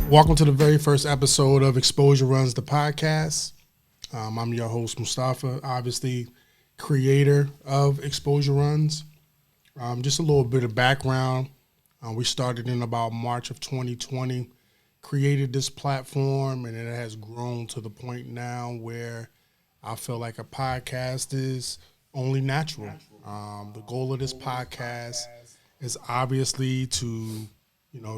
Welcome to the very first episode of Exposure Runs the podcast. I'm your host, Mustafa, obviously creator of Exposure Runs. Just a little bit of background. We started in about March of 2020, created this platform, and it has grown to the point now where I feel like a podcast is only natural. The goal of this podcast is obviously to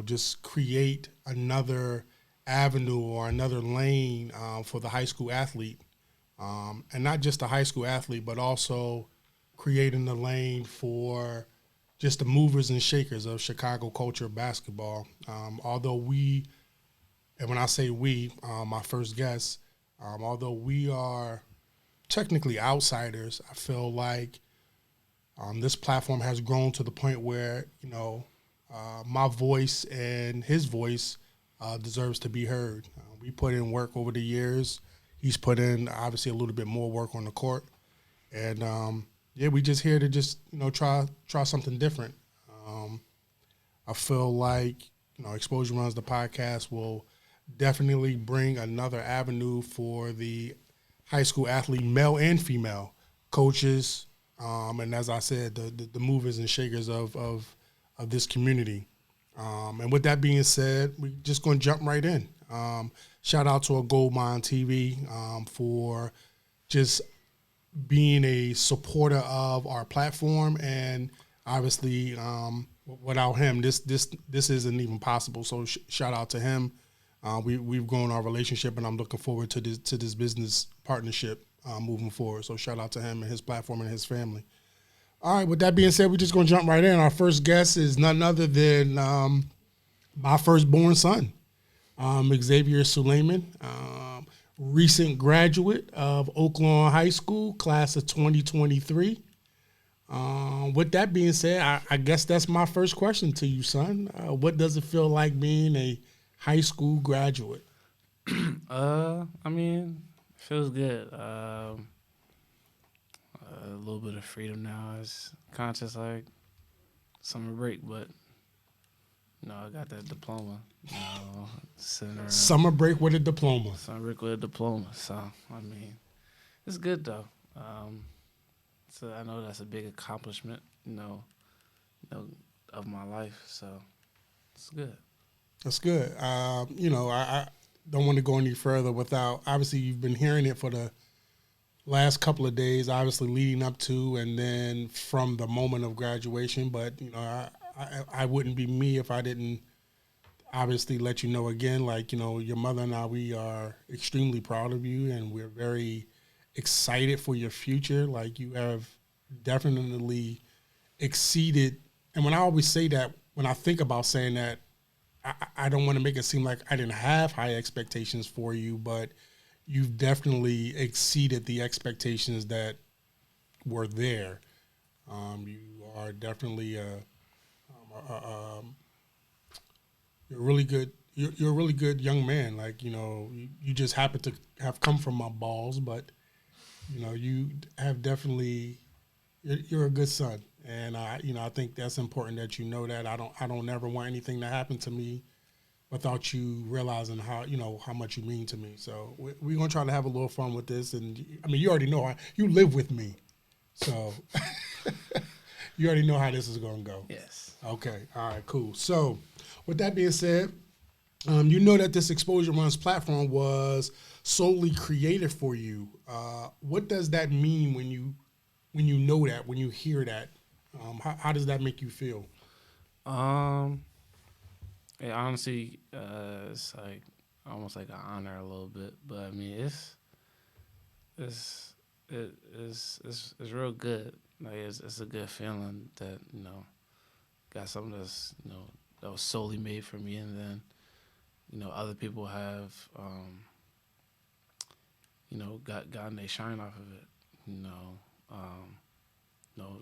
just create another avenue or another lane for the high school athlete. And not just the high school athlete, but also creating the lane for just the movers and shakers of Chicago culture basketball. Although we, and when I say we, my first guest, although we are technically outsiders, I feel like this platform has grown to the point where, my voice and his voice deserves to be heard. We put in work over the years. He's put in obviously a little bit more work on the court, and we just here to just try something different. I feel like Exposure Runs the podcast will definitely bring another avenue for the high school athlete, male and female coaches, and as I said, the movers and shakers of this community. And with that being said, we're just going to jump right in. Shout out to a Goldmine TV for just being a supporter of our platform, and obviously without him, this isn't even possible. So shout out to him. We've grown our relationship, and I'm looking forward to this business partnership moving forward. So shout out to him and his platform and his family. All right, with that being said, we're just going to jump right in. Our first guest is none other than my firstborn son, Xavier Sulaiman, recent graduate of Oaklawn High School, class of 2023. With that being said, I guess that's my first question to you, son. What does it feel like being a high school graduate? I mean, it feels good. A little bit of freedom now. It's conscious like summer break, but I got that diploma. Sitting around. Summer break with a diploma. Summer break with a diploma. So I mean, it's good though. So I know that's a big accomplishment. Of my life. So it's good. That's good. I don't want to go any further without, obviously you've been hearing it for the last couple of days, obviously leading up to and then from the moment of graduation. But, I wouldn't be me if I didn't obviously let you know again, like, your mother and I, we are extremely proud of you, and we're very excited for your future. Like, you have definitely exceeded. And when I always say that, when I think about saying that, I don't want to make it seem like I didn't have high expectations for you, but you've definitely exceeded the expectations that were there. You are definitely you're a really good. You're a really good young man. Like you just happen to have come from my balls, but you have definitely. You're a good son, and I think that's important that you know that. I don't ever want anything to happen to me without you realizing how much you mean to me. So we're gonna try to have a little fun with this, and I mean you already know you live with me, so you already know how this is gonna go. Yes. Okay. All right. Cool. So with that being said, you know that this Exposure Runs platform was solely created for you. What does that mean when you know that, when you hear that? How does that make you feel? It honestly, it's like almost like an honor a little bit, but I mean it's real good. Like it's a good feeling that got something that's that was solely made for me, and then other people have gotten their shine off of it.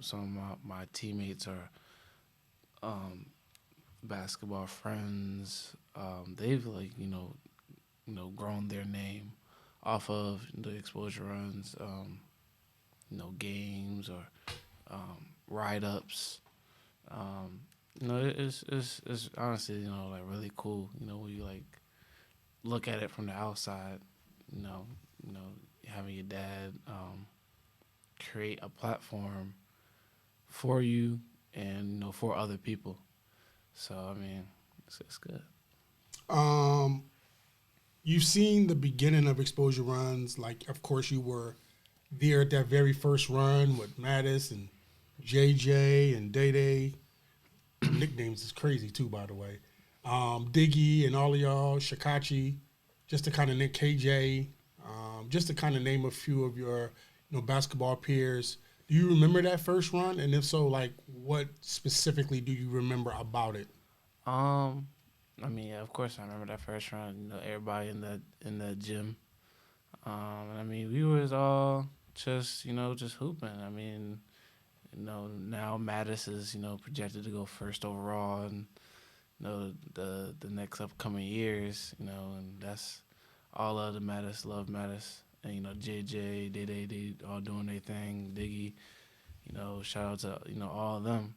Some of my teammates are basketball friends. They've grown their name off of the Exposure Runs, games or write ups. It's honestly like really cool. When you like look at it from the outside, you know, having your dad create a platform for you and for other people. So I mean, it's good. Um, you've seen the beginning of Exposure runs. Like, of course, you were there at that very first run with Mattis and JJ and Day Day. Nicknames is crazy too, by the way. Diggy and all of y'all, Shikachi, just to kind of name KJ, just to kind of name a few of your basketball peers. Do you remember that first run? And if so, like, what specifically do you remember about it? Um, I mean, yeah, of course I remember that first round. Everybody in the gym. And I mean, we was all just just hooping. I mean, now Mattis is projected to go first overall, and the next upcoming years. And that's all of the Mattis love Mattis, and JJ, they all doing their thing. Diggy, shout out to all of them.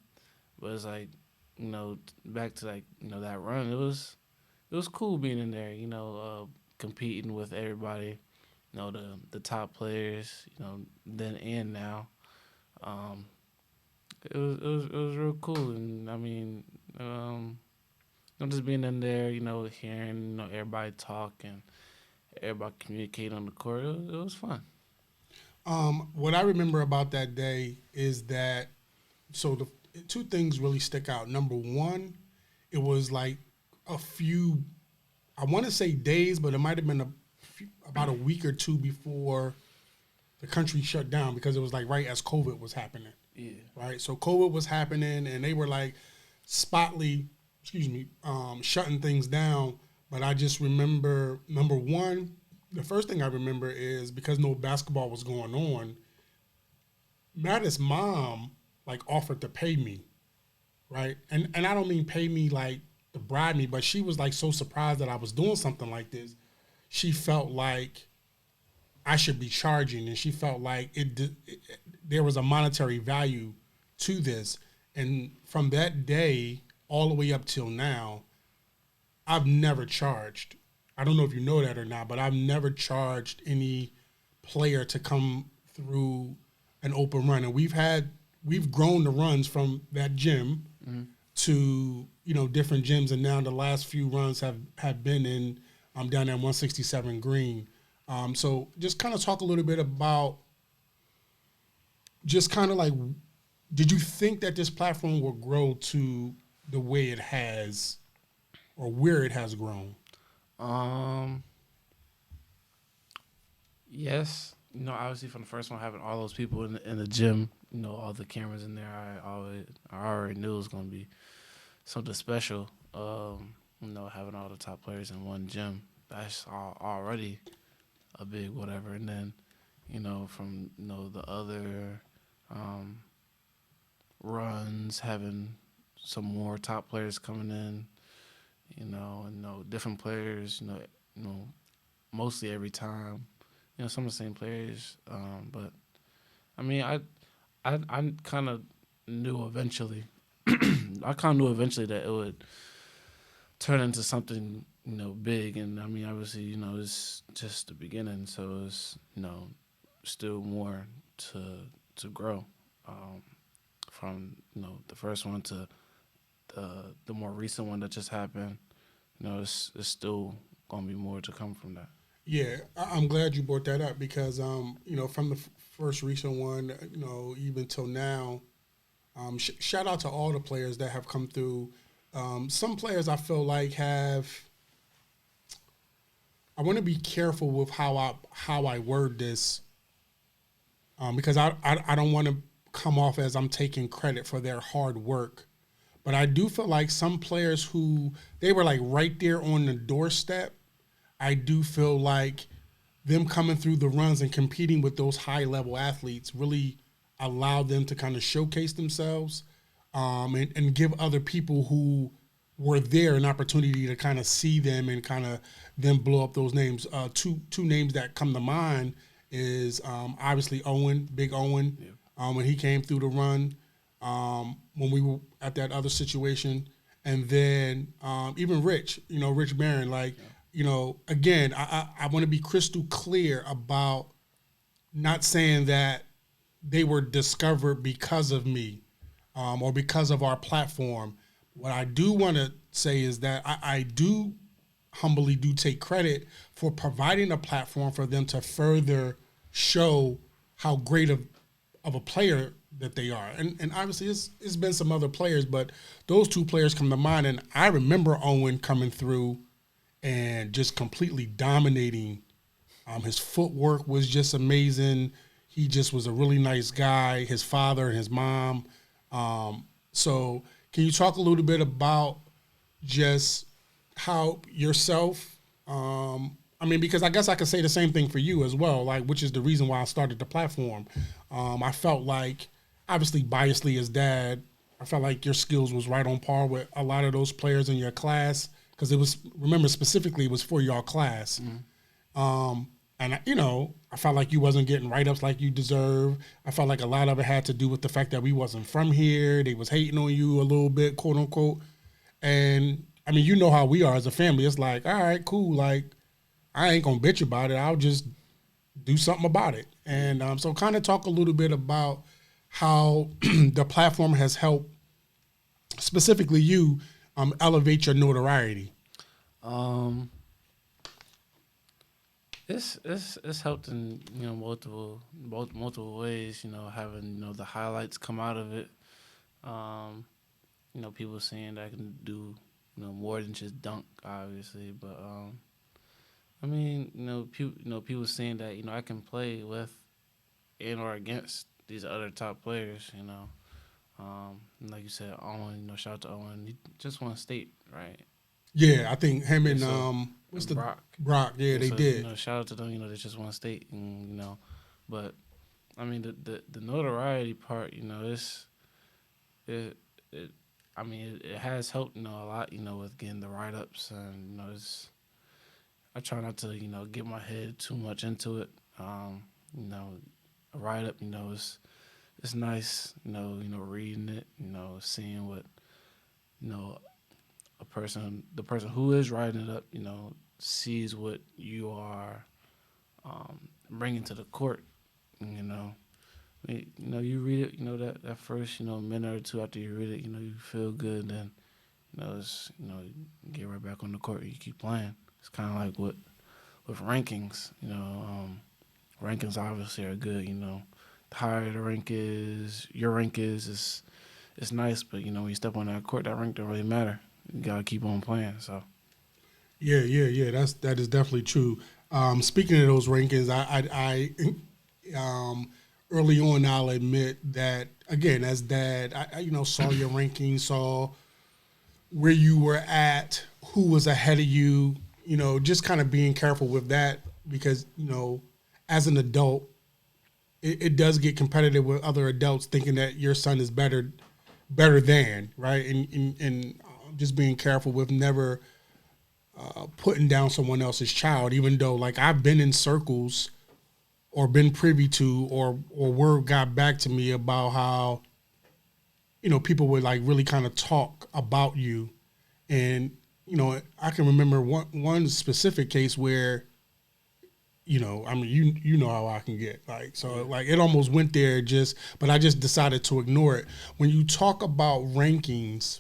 But it's like back to like that run. It was cool being in there. Competing with everybody. The top players. Then and now. Um, it was real cool, and I mean, just being in there, hearing everybody talk and everybody communicate on the court. It was fun. What I remember about that day is that the two things really stick out. Number one, it was like a few, I want to say days, but it might have been about a week or two before the country shut down, because it was like right as COVID was happening. Yeah. Right. So COVID was happening, and they were like shutting things down. But I just remember, number one, the first thing I remember is because no basketball was going on, Mattis' mom like offered to pay me, right? And I don't mean pay me like to bribe me, but she was like so surprised that I was doing something like this. She felt like I should be charging, and she felt like there was a monetary value to this. And from that day all the way up till now, I've never charged. I don't know if you know that or not, but I've never charged any player to come through an open run. And we've grown the runs from that gym to different gyms, and now the last few runs have been in down at 167 Green. So just kind of talk a little bit about just kind of like, did you think that this platform will grow to the way it has, or where it has grown? Yes. Obviously from the first one, having all those people in the gym, all the cameras in there, I already knew it was gonna be something special. Having all the top players in one gym, that's already a big whatever. And then, from the other runs, having some more top players coming in, and different players, mostly every time, some of the same players. But I mean, I kind of knew eventually. I kind of knew eventually that it would turn into something big. And I mean, obviously, it's just the beginning, so it's still more to grow, from the first one to the more recent one that just happened. It's still gonna be more to come from that. Yeah, I'm glad you brought that up, because from the first recent one, even till now, shout out to all the players that have come through. Some players I feel like I want to be careful with how I word this, because I don't want to come off as I'm taking credit for their hard work. But I do feel like some players who they were like right there on the doorstep, I do feel like them coming through the runs and competing with those high level athletes really allowed them to kind of showcase themselves, and give other people who were there an opportunity to kind of see them and kind of then blow up those names. Two names that come to mind is obviously Big Owen, when he came through the run, when we were at that other situation, and then even Rich Barron. Like, again, I want to be crystal clear about not saying that they were discovered because of me, or because of our platform. What I do want to say is that I do humbly do take credit for providing a platform for them to further show how great of a player that they are. And obviously it's been some other players, but those two players come to mind. And I remember Owen coming through and just completely dominating. His footwork was just amazing. He just was a really nice guy. His father and his mom. So can you talk a little bit about just how yourself, because I guess I could say the same thing for you as well, like, which is the reason why I started the platform. I felt like, obviously biasly as dad, I felt like your skills was right on par with a lot of those players in your class, because remember specifically, it was for your class. And I felt like you wasn't getting write-ups like you deserve. I felt like a lot of it had to do with the fact that we wasn't from here. They was hating on you a little bit, quote unquote. And you know how we are as a family. It's like, all right, cool. Like, I ain't gonna bitch about it. I'll just do something about it. And so kind of talk a little bit about how the platform has helped, specifically you, elevate your notoriety. It's helped in multiple ways. Having the highlights come out of it. People saying that I can do more than just dunk, obviously, but people saying that I can play with and or against these other top players. Like you said, Owen. Shout out to Owen. He just won state, right? Yeah, I think him and what's the Brock? Brock, yeah, they did. Shout out to them. They just won state, and but the notoriety part, it has helped a lot, with getting the write ups, and I try not to get my head too much into it. A write up, it's nice, reading it, seeing what the person who is writing it up, sees what you are bringing to the court. You read it, that first, minute or two after you read it, you feel good. Then, you get right back on the court. You keep playing. It's kind of like with rankings. Rankings obviously are good. The higher the rank is, your rank is, it's nice. But when you step on that court, that rank don't really matter. You gotta keep on playing. So. Yeah. That is definitely true. Speaking of those rankings, I early on, I'll admit that, again, as dad, I saw your rankings, saw where you were at, who was ahead of you, just kind of being careful with that, because, as an adult, it does get competitive with other adults thinking that your son is better than, right? And just being careful with never putting down someone else's child, even though, like, I've been in circles or been privy to, or word got back to me about how, people would, like, really kind of talk about you. And, I can remember one specific case where, you know how I can get, like, so, like, it almost went there, but I just decided to ignore it. When you talk about rankings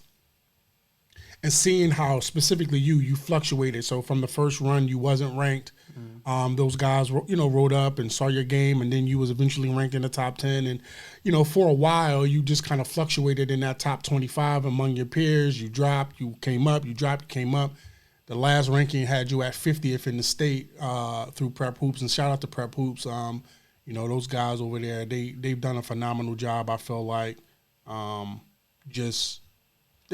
and seeing how specifically you fluctuated, so from the first run you wasn't ranked, those guys rode up and saw your game, and then you was eventually ranked in the top 10, and for a while you just kind of fluctuated in that top 25 among your peers. You dropped, you came up, you dropped, you came up. The last ranking had you at 50th in the state through Prep Hoops, and shout out to Prep Hoops. Those guys over there, they've done a phenomenal job. I feel like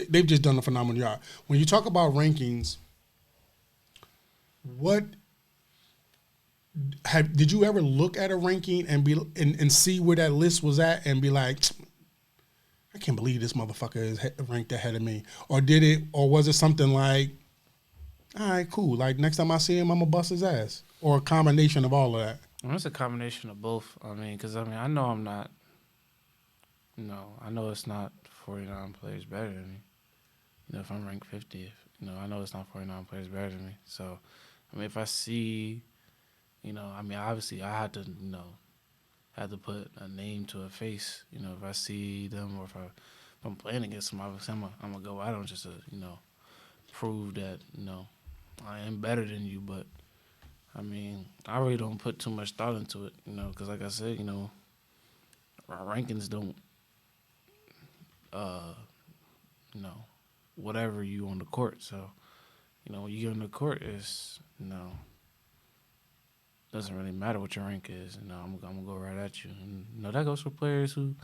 they've just done a phenomenal job. When you talk about rankings, did you ever look at a ranking and see where that list was at and be like, I can't believe this motherfucker is ranked ahead of me? Or was it something like, all right, cool, like, next time I see him, I'm gonna bust his ass? Or a combination of all of that? Well, it's a combination of both. Because I know I'm not. I know it's not 49 players better than me. If I'm ranked 50th, I know it's not 49 players better than me. So, I mean, if I see, I mean, obviously I had to, had to put a name to a face. If I see them or if I'm playing against them, obviously I'm gonna go out on just to, prove that, I am better than you. But I mean, I really don't put too much thought into it, because like I said, our rankings don't, uh, you know, whatever you on the court. So, when you get on the court, it's, doesn't really matter what your rank is. I'm gonna go right at you. And that goes for players who,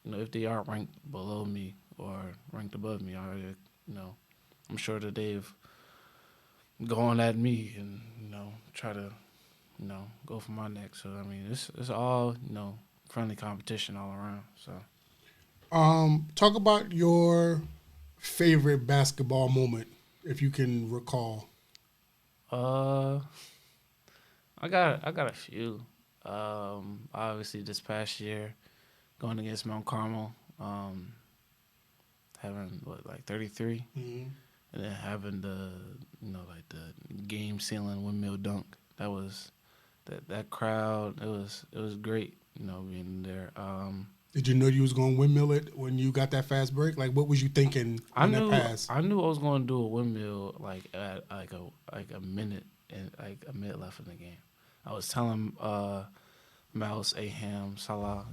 if they are ranked below me or ranked above me, I'm sure that they've gone at me and try to go for my neck. So I mean, it's all friendly competition all around. So Talk about your favorite basketball moment, if you can recall. uh, I got a few. Obviously this past year going against Mount Carmel, having what like 33, Mm-hmm. and then having the like the game sealing windmill dunk. That was that crowd. It was great. Being there. Did you know you was going to windmill it when you got that fast break? Like, what was you thinking I on that knew pass? I knew I was going to do a windmill like at like a minute and like a minute left in the game. I was telling Mouse Aham Salah,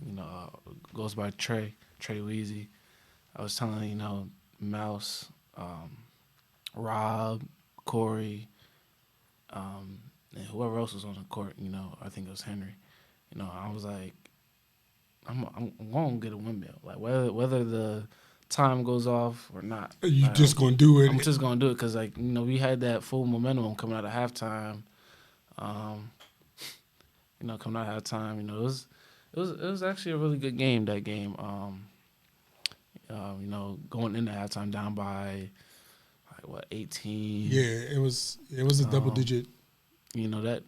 goes by Trey Weezy. I was telling Mouse, Rob, Corey, and whoever else was on the court. I think it was Henry. I was like, I'm going to get a windmill. Like whether the time goes off or not. You Like, just going to do I'm it. just gonna do it because we had that full momentum coming out of halftime. Um, coming out of halftime, it was actually a really good game. That game, going into halftime down by like what 18. Yeah, it was a double Um, digit. that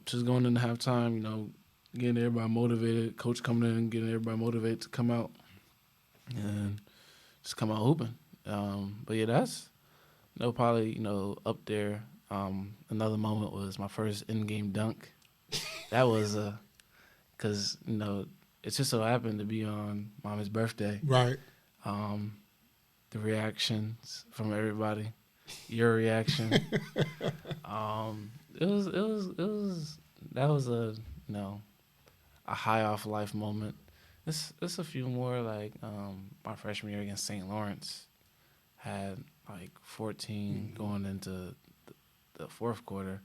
just going into halftime, getting everybody motivated. Coach coming in, getting everybody motivated to come out and just come out hooping. But yeah, that's probably up there. Another moment was my first in-game dunk. That was because it just so happened to be on Mama's birthday. Right. Um, the reactions from everybody, your reaction. It was that was a a high off life moment. It's a few more like my freshman year against St. Lawrence had like 14 going into the fourth quarter.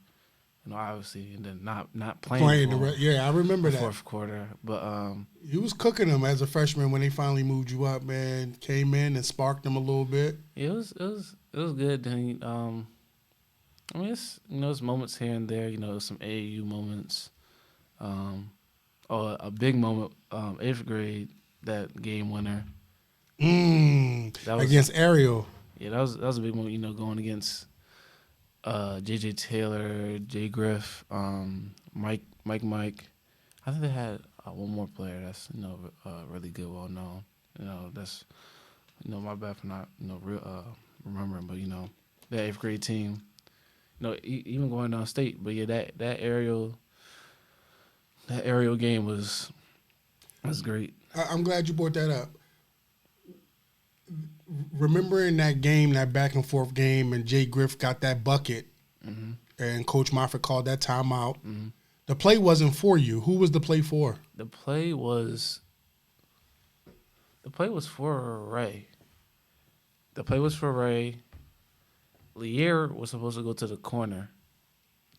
Obviously, and then not playing for Yeah, I remember the that. fourth quarter. But You was cooking them as a freshman when they finally moved you up, man. Came in and sparked them a little bit. it was good. Then I mean, it's moments here and there. Some AAU moments. A big moment. Eighth grade, that game winner. That was Against Ariel. yeah. That was a big moment. Going against J.J. Taylor, Jay Griff, Mike. I think they had one more player that's really good, well known. That's my bad for not remembering, but that eighth grade team. Even going down state, but yeah, that aerial game was great. I'm glad you brought that up. Remembering that game, that back and forth game, and Jay Griff got that bucket, Mm-hmm. and Coach Moffitt called that timeout. Mm-hmm. The play wasn't for you. Who was the play for? The play was for Ray. The play was for Ray. Lier was supposed to go to the corner,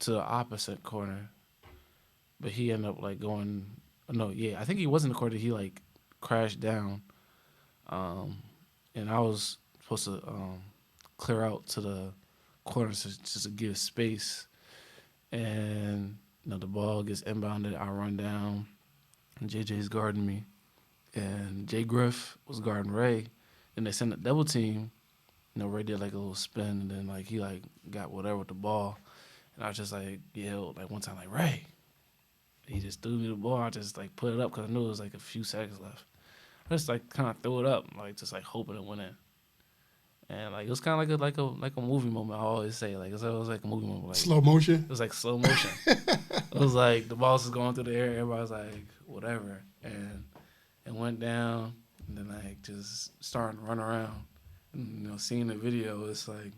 to the opposite corner, but he ended up like going. No, yeah, I think he was in the corner. He like crashed down, and I was supposed to clear out to the corner just to give space, and the ball gets inbounded. I run down, and JJ's guarding me, and Jay Griff was guarding Ray. Then they sent a double team. Ray did like a little spin, and then like he like got whatever with the ball, and I was just like yelled like one time like Ray. He just threw me the ball. I just like put it up because I knew it was like a few seconds left. I just like kind of threw it up, like just like hoping it went in. And like it was kind of like a movie moment. I always say like it was like a movie moment. Like Slow motion. it was like slow motion. It was like the ball was going through the air. Everybody was like whatever, and it went down. And then like just starting to run around. And, you know, seeing the video, it's like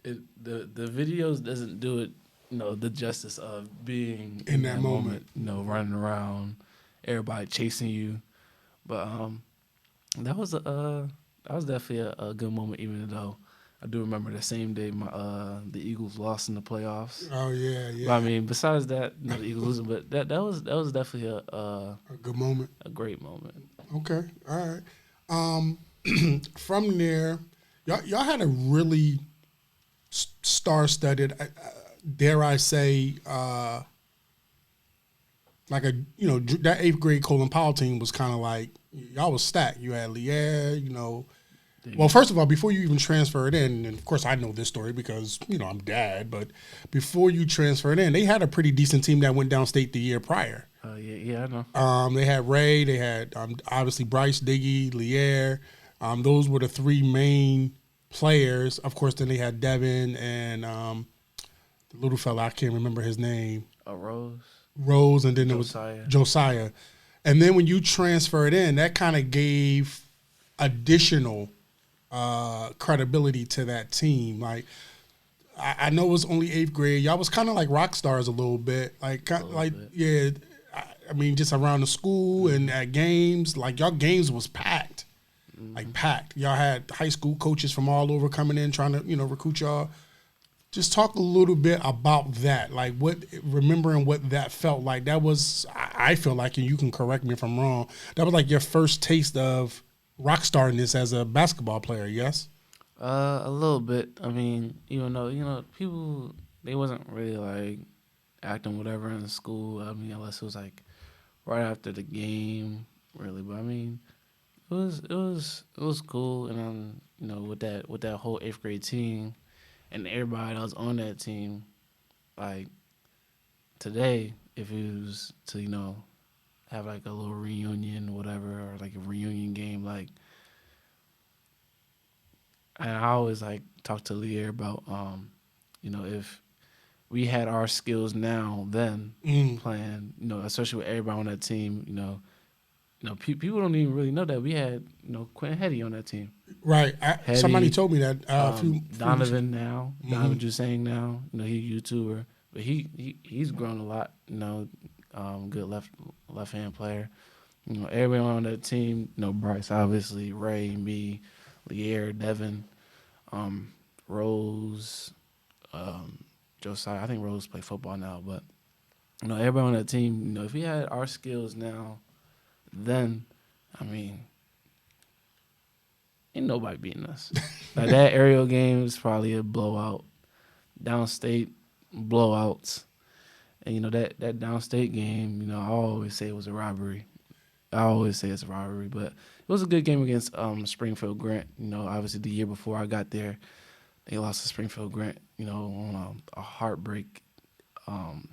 the videos doesn't do it. You know, the justice of being In that moment. You know, running around, everybody chasing you. But that was definitely a good moment. Even though I do remember the same day the Eagles lost in the playoffs. Oh yeah, yeah. But I mean, besides that, you know, the Eagles losing, but that was definitely a good moment. a great moment. Okay, all right. From there, y'all had a really star-studded, dare I say, like a that 8th grade Colin Powell team was kind of like y'all was stacked. You had Lier, you know. Well, first of all, before you even transferred in, and of course I know this story because I'm dad, but before you transferred in, they had a pretty decent team that went downstate the year prior. Yeah, I know. They had Ray, they had obviously Bryce, Diggy, Lier. Those were the three main players. Of course, then they had Devin and the little fella, I can't remember his name. Rose, and then Josiah. It was Josiah. And then when you transferred in, that kind of gave additional credibility to that team. Like, I know it was only 8th grade. Y'all was kind of like rock stars a little bit. Yeah. I mean, just around the school and at games. Like, y'all games was packed. Like, packed. Y'all had high school coaches from all over coming in trying to, recruit y'all. Just talk a little bit about that. Like, remembering what that felt like. That was, I feel like, and you can correct me if I'm wrong, that was like your first taste of rock starness as a basketball player, yes? A little bit. I mean, even though, people, they wasn't really like acting whatever in school. I mean, unless it was like right after the game, really. But I mean, it was cool. And with that whole 8th grade team and everybody that was on that team, like today, if it was to have like a little reunion or whatever, or like a reunion game, like. And I always like talk to Lier about, if we had our skills now, then playing, especially with everybody on that team, people don't even really know that we had, Quentin Hetty on that team. Right. Hetty, somebody told me that. Donovan now, Donovan Jusang now, he's a YouTuber, but he's grown a lot. Good left hand player. Everybody on that team. Bryce, obviously, Ray, me. Lier, Devin, Rose, Josiah. I think Rose play football now, but everybody on that team. If we had our skills now, then I mean, ain't nobody beating us. Like that aerial game is probably a blowout. Downstate blowouts, and that downstate game. I always say it was a robbery. I always say it's a robbery, but it was a good game against Springfield Grant. Obviously the year before I got there, they lost to Springfield Grant. On a heartbreak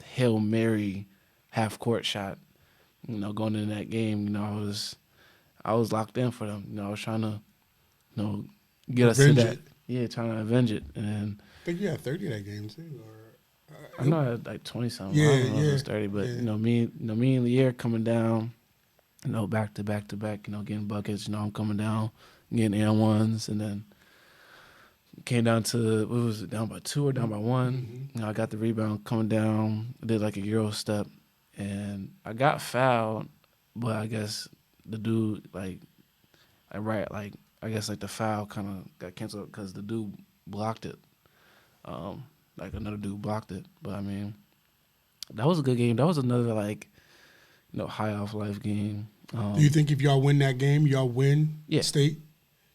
Hail Mary half court shot. Going into that game, I was locked in for them. I was trying to, get us to that. Yeah, trying to avenge it. And I think you had 30 that game too. I know I had like 20 something. Yeah, I don't know if it was 30, but me and Lier coming down. Back to back, getting buckets. I'm coming down, getting N1s, and then came down to, what was it, down by 2 or down by 1. I got the rebound, coming down, did like a Euro step, and I got fouled, but I guess the dude, I guess the foul kind of got canceled because the dude blocked it. Another dude blocked it. But, I mean, that was a good game. That was another, high off life game. Do you think if y'all win that game, y'all win state?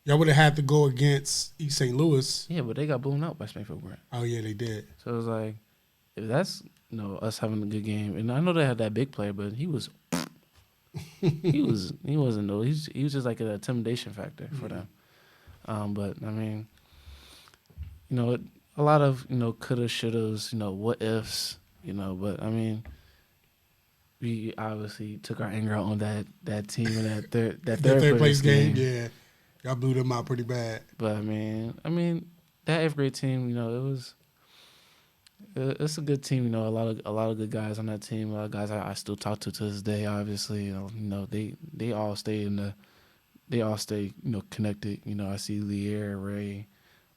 Y'all would have had to go against East St. Louis. Yeah, but they got blown out by Springfield Grant. Oh yeah, they did. So it was like, if that's us having a good game, and I know they had that big player, but he was, he wasn't though. He was just like an intimidation factor for them. But I mean, a lot of coulda, shouldas, what ifs, But I mean, we obviously took our anger out on that team in that third place game. Yeah. Y'all blew them out pretty bad. But I mean, that 8th grade team, it's a good team. A lot of good guys on that team. A lot of guys I still talk to this day. Obviously, they all stay connected. I see Lear, Ray,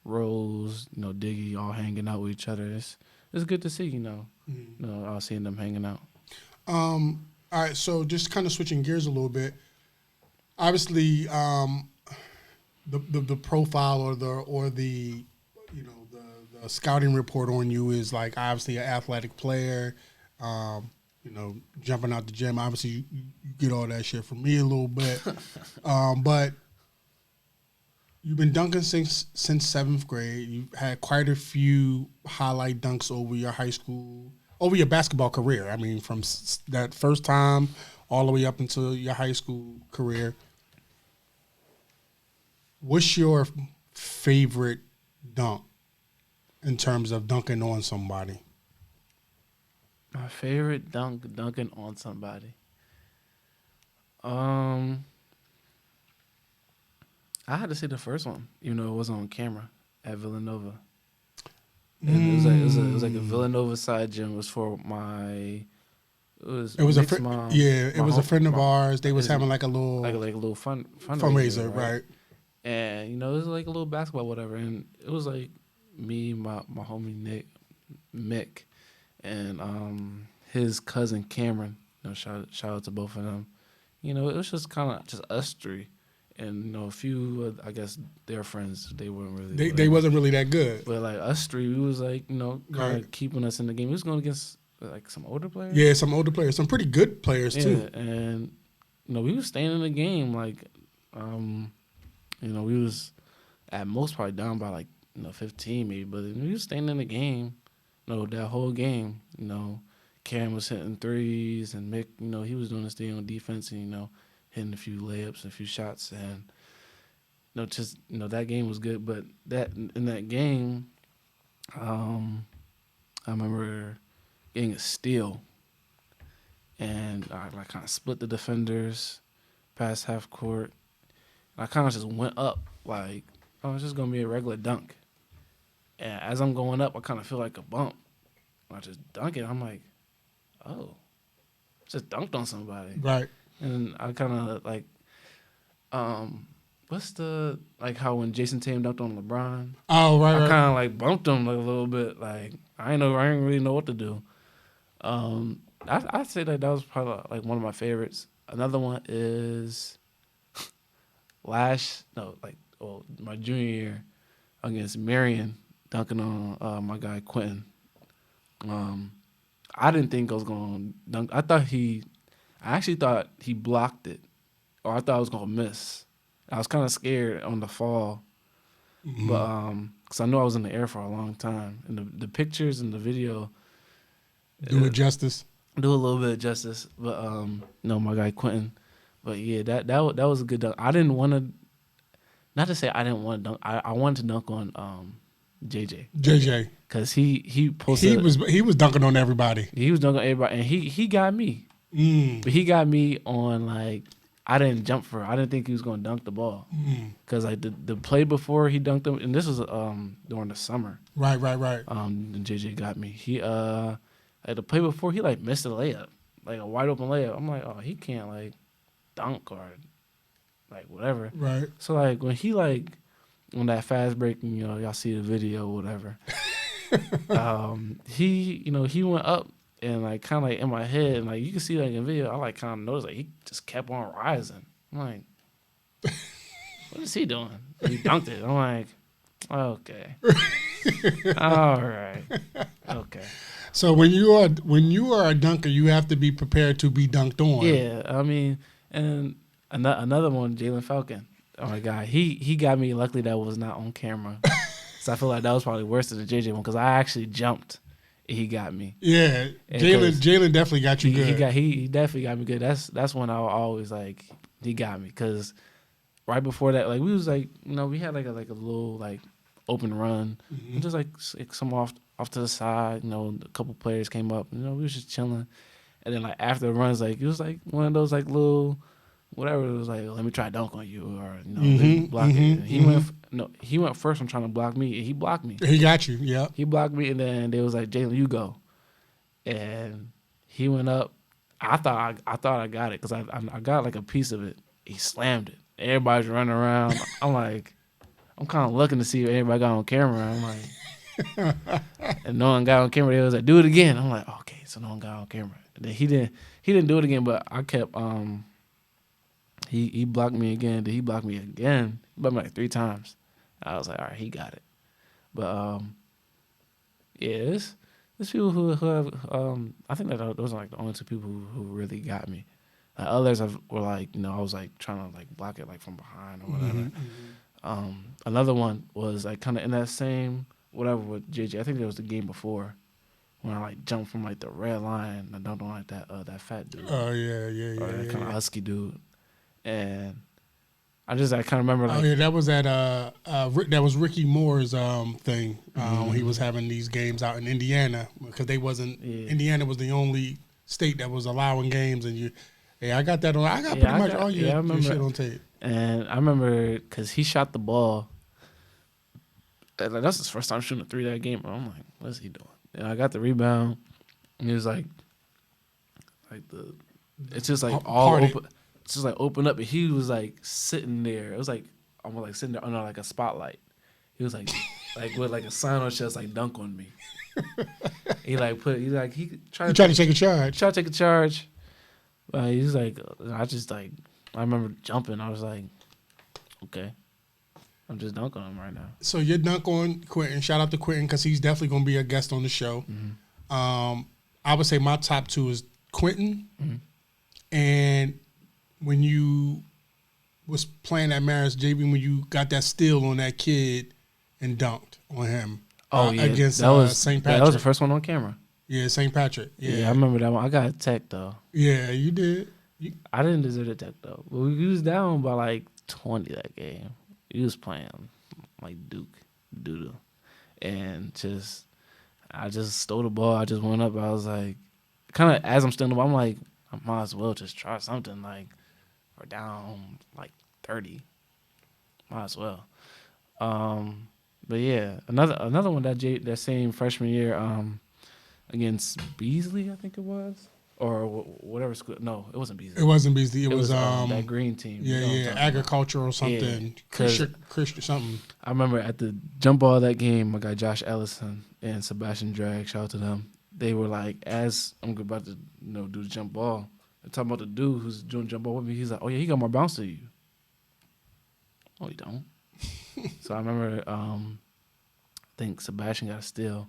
Rose, Diggy all hanging out with each other. It's good to see. All seeing them hanging out. All right, so just kind of switching gears a little bit. Obviously, the profile or the the scouting report on you is like obviously an athletic player. Jumping out the gym. Obviously, you get all that shit from me a little bit, but you've been dunking since 7th grade. You've had quite a few highlight dunks over your basketball career. I mean, from that first time all the way up until your high school career. What's your favorite dunk in terms of dunking on somebody? My favorite dunking on somebody. I had to say the first one, even though it wasn't on camera, at Villanova. And it was like a Villanova side gym. It was for my. It was a mom. Yeah, it was a friend of ours. They was having like a little fundraiser, right? And it was like a little basketball, whatever. And it was like me, my homie Mick, and his cousin Cameron. Shout out to both of them. It was just kind of just us three, and a few I guess their friends. They weren't really. They wasn't really that good. But like us three, we was like kind of right. keeping us in the game. We was going against like some older players. Yeah, some older players, some pretty good players too. And we was staying in the game. Like, we was at most probably down by like 15 maybe, but we was staying in the game. That whole game. Cam was hitting threes, and Mick, he was doing his thing on defense, and hitting a few layups, a few shots, and that game was good. But in that game, I remember getting a steal, and I kind of split the defenders, past half court. And I kind of just went up like, oh, it's just gonna be a regular dunk. And as I'm going up, I kind of feel like a bump. I just dunk it. I'm like, oh, just dunked on somebody. Right. And I kind of like, what's the, like how when Jason Tatum dunked on LeBron? Oh, right, I kind of like bumped him like a little bit. Like, I didn't really know what to do. I'd say that was probably like one of my favorites. Another one is my junior year against Marion, dunking on my guy Quentin. I didn't think I was going to dunk. I actually thought he blocked it, or I thought I was going to miss. I was kind of scared on the fall, but because I know I was in the air for a long time, and the pictures and the video do it justice. Do a little bit of justice, but my guy Quentin. But yeah, that was a good dunk. I didn't want to, not to say I didn't want to dunk. I wanted to dunk on JJ. Because he posted. He was dunking on everybody. He was dunking on everybody, and he got me. But he got me on like, I didn't jump for it. I didn't think he was going to dunk the ball. Because like the play before he dunked him, and this was during the summer. Right. And JJ got me. He at the play before, he like missed a layup, like a wide open layup. I'm like, oh, he can't like dunk or like whatever. Right. So like when he like on that fast break, and y'all see the video or whatever. He went up and like kind of like in my head, and like you can see like in video, I like kind of noticed like he just kept on rising. I'm like, what is he doing? He dunked it. I'm like, okay, all right, okay. So when you are a dunker, you have to be prepared to be dunked on. Yeah, I mean, and another one, Jalen Falcon. Oh my God, he got me. Luckily, that was not on camera. So I feel like that was probably worse than the JJ one because I actually jumped. And he got me. Yeah, Jalen definitely got you good. He definitely got me good. That's when I always like he got me because right before that, like we was like we had like a little like open run and just like some off to the side. A couple players came up. We was just chilling, and then like after the runs, like it was like one of those like little whatever. It was like, let me try to dunk on you, or let me block it. And he went first on trying to block me, and he blocked me. He got you. Yeah. He blocked me, and then they was like, Jalen, you go. And he went up. I thought I got it because I got like a piece of it. He slammed it. Everybody's running around. I'm like, I'm kind of looking to see if everybody got on camera. I'm like, and no one got on camera. They was like, do it again. I'm like, okay, so no one got on camera. And then he didn't do it again, but I kept he blocked me again. Then he blocked me again. He blocked me like 3 times. I was like, all right, he got it. But yeah, there's people who have I think that those are like the only 2 people who really got me. Others were like, I was like trying to like block it like from behind or whatever. Another one was like kind of in that same whatever with JJ. I think it was the game before when I like jumped from like the red line and I dunked on like that fat dude. Oh yeah. Or that kind of husky dude. And I kind of remember like, oh yeah, that was that was Ricky Moore's thing. He was having these games out in Indiana because they wasn't. Yeah. Indiana was the only state that was allowing games, and I got that on. I got pretty much all your shit on tape. And I remember because he shot the ball. And like, that's his first time shooting a 3 that game. I'm like, what's he doing? And I got the rebound, and he was like it's just like all open. It's just like open up, and he was like sitting there. It was like almost like sitting there under like a spotlight. He was like with like a sign on his chest, like dunk on me. he tried to take a charge. Tried to take a charge. He was like, I remember jumping. I was like, okay, I'm just dunking on him right now. So you dunk on Quentin. Shout out to Quentin because he's definitely going to be a guest on the show. I would say my top 2 is Quentin, and when you was playing at Marist JV, when you got that steal on that kid and dunked on him. Against St. Patrick. That was the first one on camera. Yeah, St. Patrick. Yeah, I remember that one. I got a tech though. Yeah, you did. I didn't deserve a tech though. But we was down by like 20 that game. He was playing like doo-doo. And I just stole the ball. I just went up. I was like, kind of as I'm stealing the ball, I'm like, I might as well just try something. Like, we're down like 30. Might as well. But yeah, another one that same freshman year against Beasley, I think it was. Or whatever school. No, it wasn't Beasley. It wasn't Beasley. It was that green team. Yeah, agriculture or something. Yeah, Christian something. I remember at the jump ball of that game, my guy Josh Ellison and Sebastian Drag, shout out to them. They were like, as I'm about to do the jump ball, they're talking about the dude who's doing jump ball with me. He's like, oh yeah, he got more bounce than you. Oh, he don't. So I remember, I think Sebastian got a steal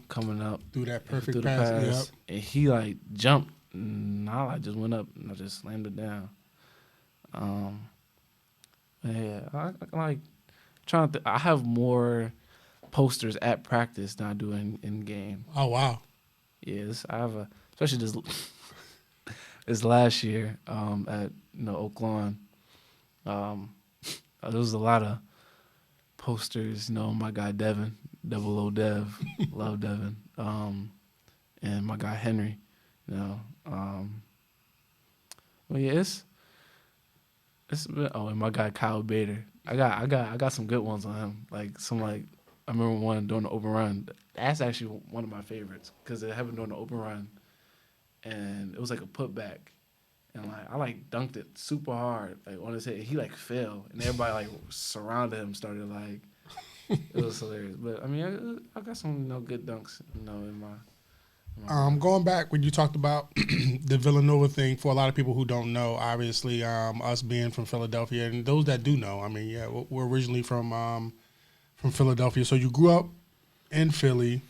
coming up. Through that perfect pass. Yep. And he like jumped, and I just went up and I just slammed it down. Yeah, I like trying to. I have more posters at practice than I do in game. Oh wow. Yes, I have especially this last year at Oak Lawn. There was a lot of posters. My guy Devin, Double O Dev, love Devin, and my guy Henry. Well, yeah, it's been, and my guy Kyle Bader. I got some good ones on him. I remember one during the open run. That's actually one of my favorites because it happened during the open run, and it was like a putback, and I dunked it super hard on his head. He fell, and everybody surrounded him, started it was hilarious. But I mean, I got some good dunks in my. Going back when you talked about the Villanova thing, for a lot of people who don't know, obviously, us being from Philadelphia, and those that do know, I mean, yeah, we're originally from Philadelphia. So you grew up in Philly.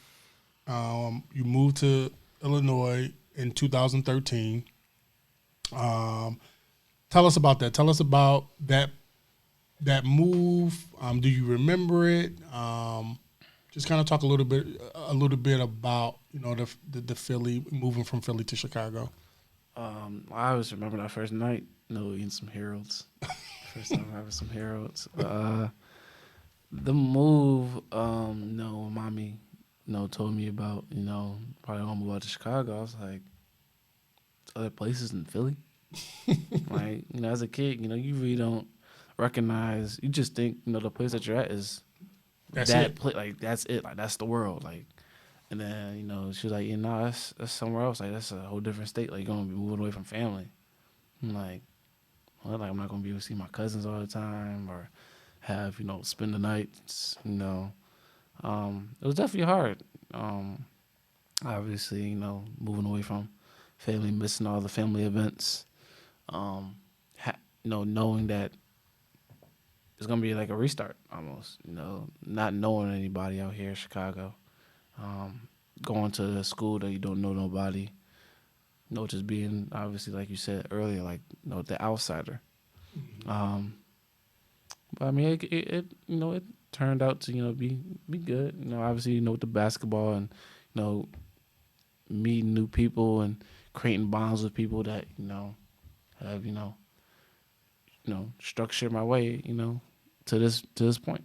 You moved to Illinois in 2013. Tell us about that. Tell us about that move. Do you remember it? Just kind of talk a little bit about the Philly, moving from Philly to Chicago. I always remember that first night, eating some Heralds. First time having some Heralds. The move, mommy, told me about, probably gonna move out to Chicago. I was like, other places in Philly? Like, as a kid, you really don't recognize. You just think, the place that you're at is That's that it. place. Like, that's it. Like, that's the world. Like, and then, she was like, that's somewhere else. Like, that's a whole different state. Like, you're gonna be moving away from family. I'm like, well, like I'm not gonna be able to see my cousins all the time or have, spend the nights. It was definitely hard. Obviously, moving away from family, missing all the family events. Um, knowing that it's gonna be like a restart almost. Not knowing anybody out here in Chicago. Um, Going to a school that you don't know nobody. Just being obviously like you said earlier, like the outsider. Um, but I mean, it turned out to be good. Obviously with the basketball and meeting new people and creating bonds with people that have structured my way to this point.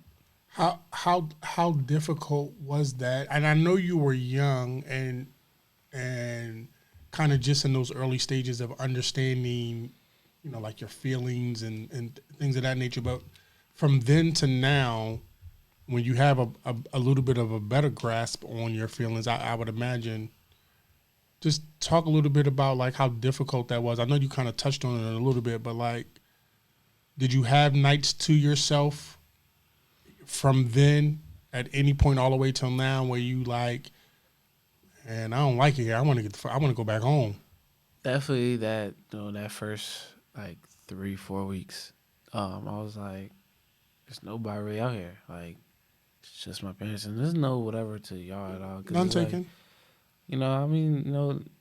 How difficult was that? And I know you were young and kind of just in those early stages of understanding, like your feelings and things of that nature. But from then to now, when you have a little bit of a better grasp on your feelings, I would imagine. Just talk a little bit about like how difficult that was. I know you kind of touched on it a little bit, but like, did you have nights to yourself from then at any point all the way till now where you like, and I don't like it here. I want to go back home. Definitely that that first like 3-4 weeks, I was like, there's nobody really out here. Like it's just my parents, and there's no whatever to y'all at all. Because None it's like taken. I mean,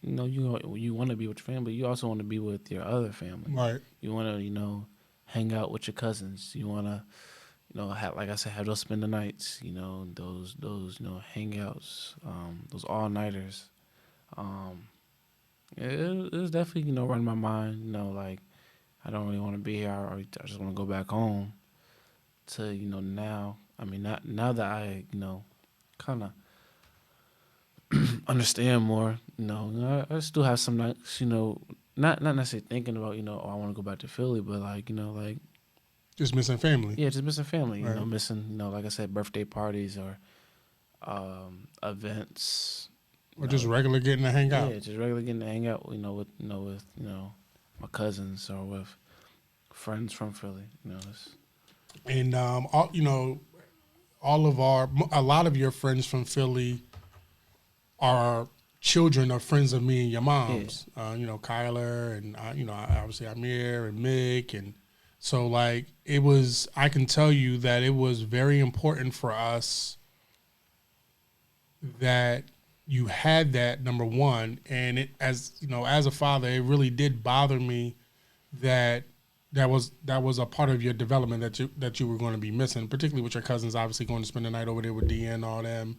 you want to be with your family, but you also want to be with your other family. Right. You want to hang out with your cousins. You want to have, like I said, have those spend the nights. Those hangouts, those all nighters. Um, it was definitely running my mind. Like I don't really want to be here. I just want to go back home. To now. I mean, not now that I kind of understand more. I still have some nights. Not necessarily thinking about oh I want to go back to Philly, but like like Just missing family. yeah, just missing family. Right. Missing like I said, birthday parties or events. Or just regular getting to hang out. Yeah, just regularly getting to hang out. With my cousins or with friends from Philly. And all of a lot of your friends from Philly are children of friends of me and your mom's. Kyler and obviously Amir and Mick, and so like it was. I can tell you that it was very important for us that you had that, number one, and it, as as a father, it really did bother me that that was a part of your development that you were going to be missing, particularly with your cousins, obviously going to spend the night over there with Deanna and all them,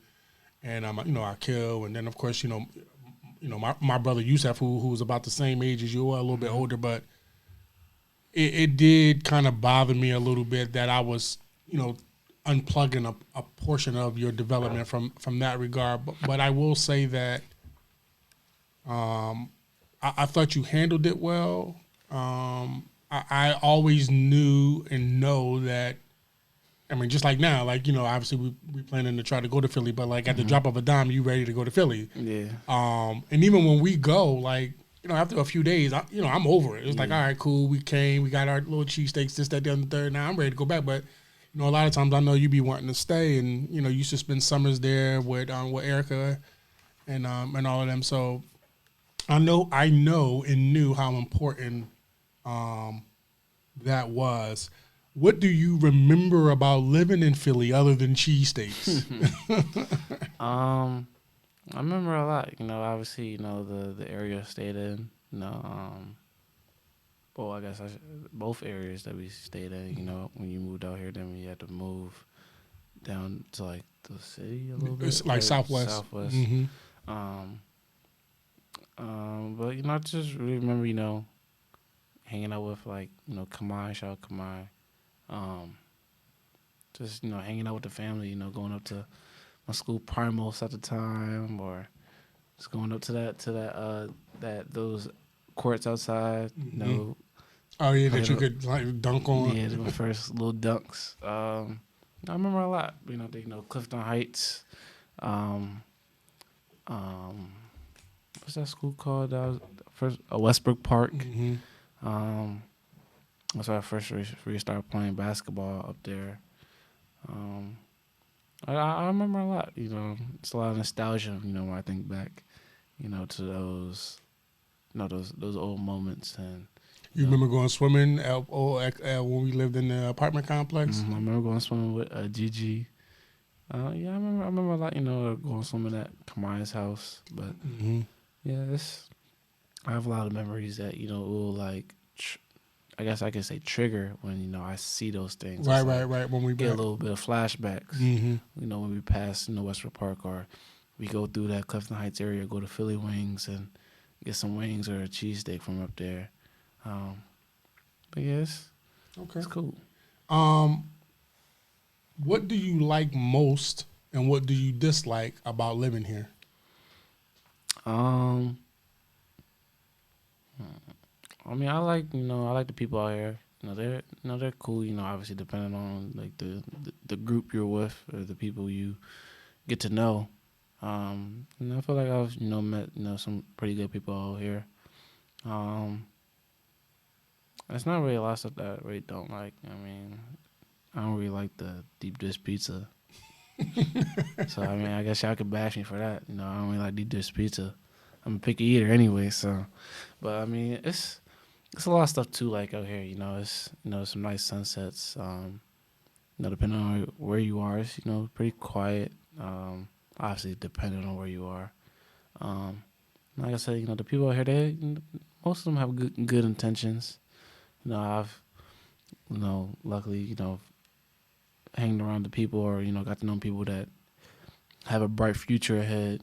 and Akil, and then of course my brother Yusef, who was about the same age as you, or a little bit older, but it did kind of bother me a little bit that I was unplugging a portion of your development from that regard. But I will say that I thought you handled it well. I always knew and know that. I mean, just like now, like obviously we planning to try to go to Philly, but like at the drop of a dime, you ready to go to Philly. Yeah. And even when we go, like after a few days, I'm over it. It was like, all right, cool, we came, we got our little cheesesteaks, this, that, the other, third. Now I'm ready to go back, but a lot of times I know you be wanting to stay, and you used to spend summers there with Erica and all of them. So I know and knew how important that was. What do you remember about living in Philly other than cheesesteaks? I remember a lot. Obviously, the area I stayed in. Well, I guess both areas that we stayed in. When you moved out here, then we had to move down to like the city a little bit. It's like Southwest. Southwest. Mm-hmm. But I just really remember hanging out with like Kamai, shout out Kamai. Just hanging out with the family. Going up to my school primals at the time, or just going up to that those courts outside. You know, Oh yeah, that played you a- could like dunk on. yeah, my first little dunks. I remember a lot. Clifton Heights. Um, um, what's that school called? That was first Westbrook Park. Mm-hmm. That's where I first started playing basketball up there. I remember a lot. It's a lot of nostalgia. When I think back, to those, those old moments. And You remember going swimming when we lived in the apartment complex? I remember going swimming with Gigi. Yeah, I remember a lot. Going swimming at Kamaya's house. But yeah, I have a lot of memories that will like. I guess I could say trigger when I see those things. Right, It's right, like, right. When we get a little bit of flashbacks. When we pass Westwood Park, or we go through that Clifton Heights area, go to Philly Wings and get some wings or a cheesesteak from up there. But yes, Okay. it's cool. What do you like most, and what do you dislike about living here? I mean, I like the people out here. They're cool. Obviously depending on like the group you're with or the people you get to know. And I feel like I've met some pretty good people out here. It's not really a lot of stuff that I really don't like. I mean, I don't really like the deep dish pizza. So I mean, I guess y'all could bash me for that. I don't really like deep dish pizza. I'm a picky eater anyway. So, but I mean, it's a lot of stuff too. Like out here, it's some nice sunsets. Depending on where you are, it's pretty quiet. Obviously, depending on where you are. Like I said, the people out here, most of them have good intentions. I've luckily hanging around the people, or got to know people that have a bright future ahead.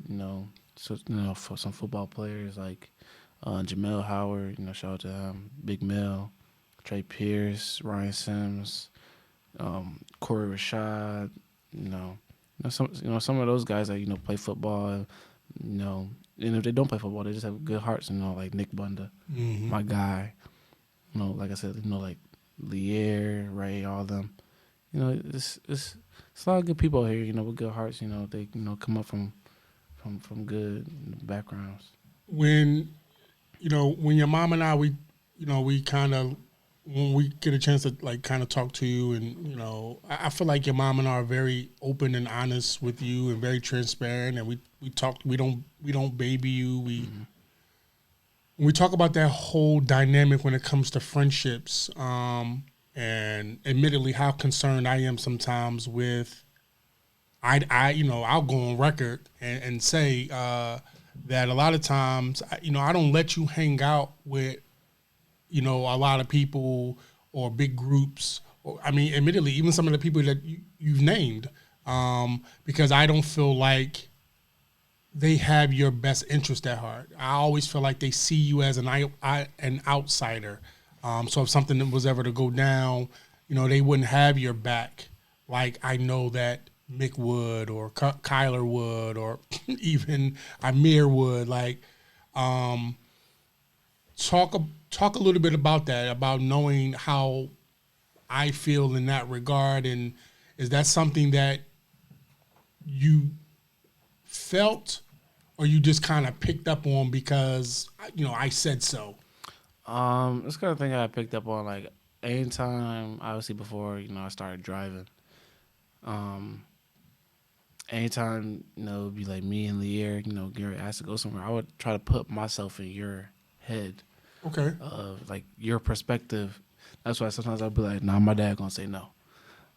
So for some football players like Jamel Howard, shout out to him, Big Mel, Trey Pierce, Ryan Sims, Corey Rashad, some of those guys that play football, and if they don't play football, they just have good hearts, like Nick Bunda, my guy, like I said, like Lier, Ray, all of them, it's a lot of good people here, with good hearts, they come up from good backgrounds. When when your mom and I, we kind of, when we get a chance to like kind of talk to you, and I feel like your mom and I are very open and honest with you and very transparent, and we talk, we don't baby you, when we talk about that whole dynamic when it comes to friendships, and admittedly how concerned I am sometimes with, I'll go on record and say that a lot of times, I don't let you hang out with, a lot of people or big groups. Or, I mean, admittedly, even some of the people that you've named, because I don't feel like they have your best interest at heart. I always feel like they see you as an outsider. So if something was ever to go down, they wouldn't have your back. Like I know that Mick would, or Kyler would, or even Amir would. Like, talk a little bit about that, about knowing how I feel in that regard, and is that something that you felt, or you just kind of picked up on because I said so? It's kind of thing I picked up on, like anytime, obviously before I started driving. Anytime it'd be like me and Lier, Gary asked to go somewhere, I would try to put myself in your head. Okay. Of like your perspective. That's why sometimes I'll be like, nah, my dad gonna say no.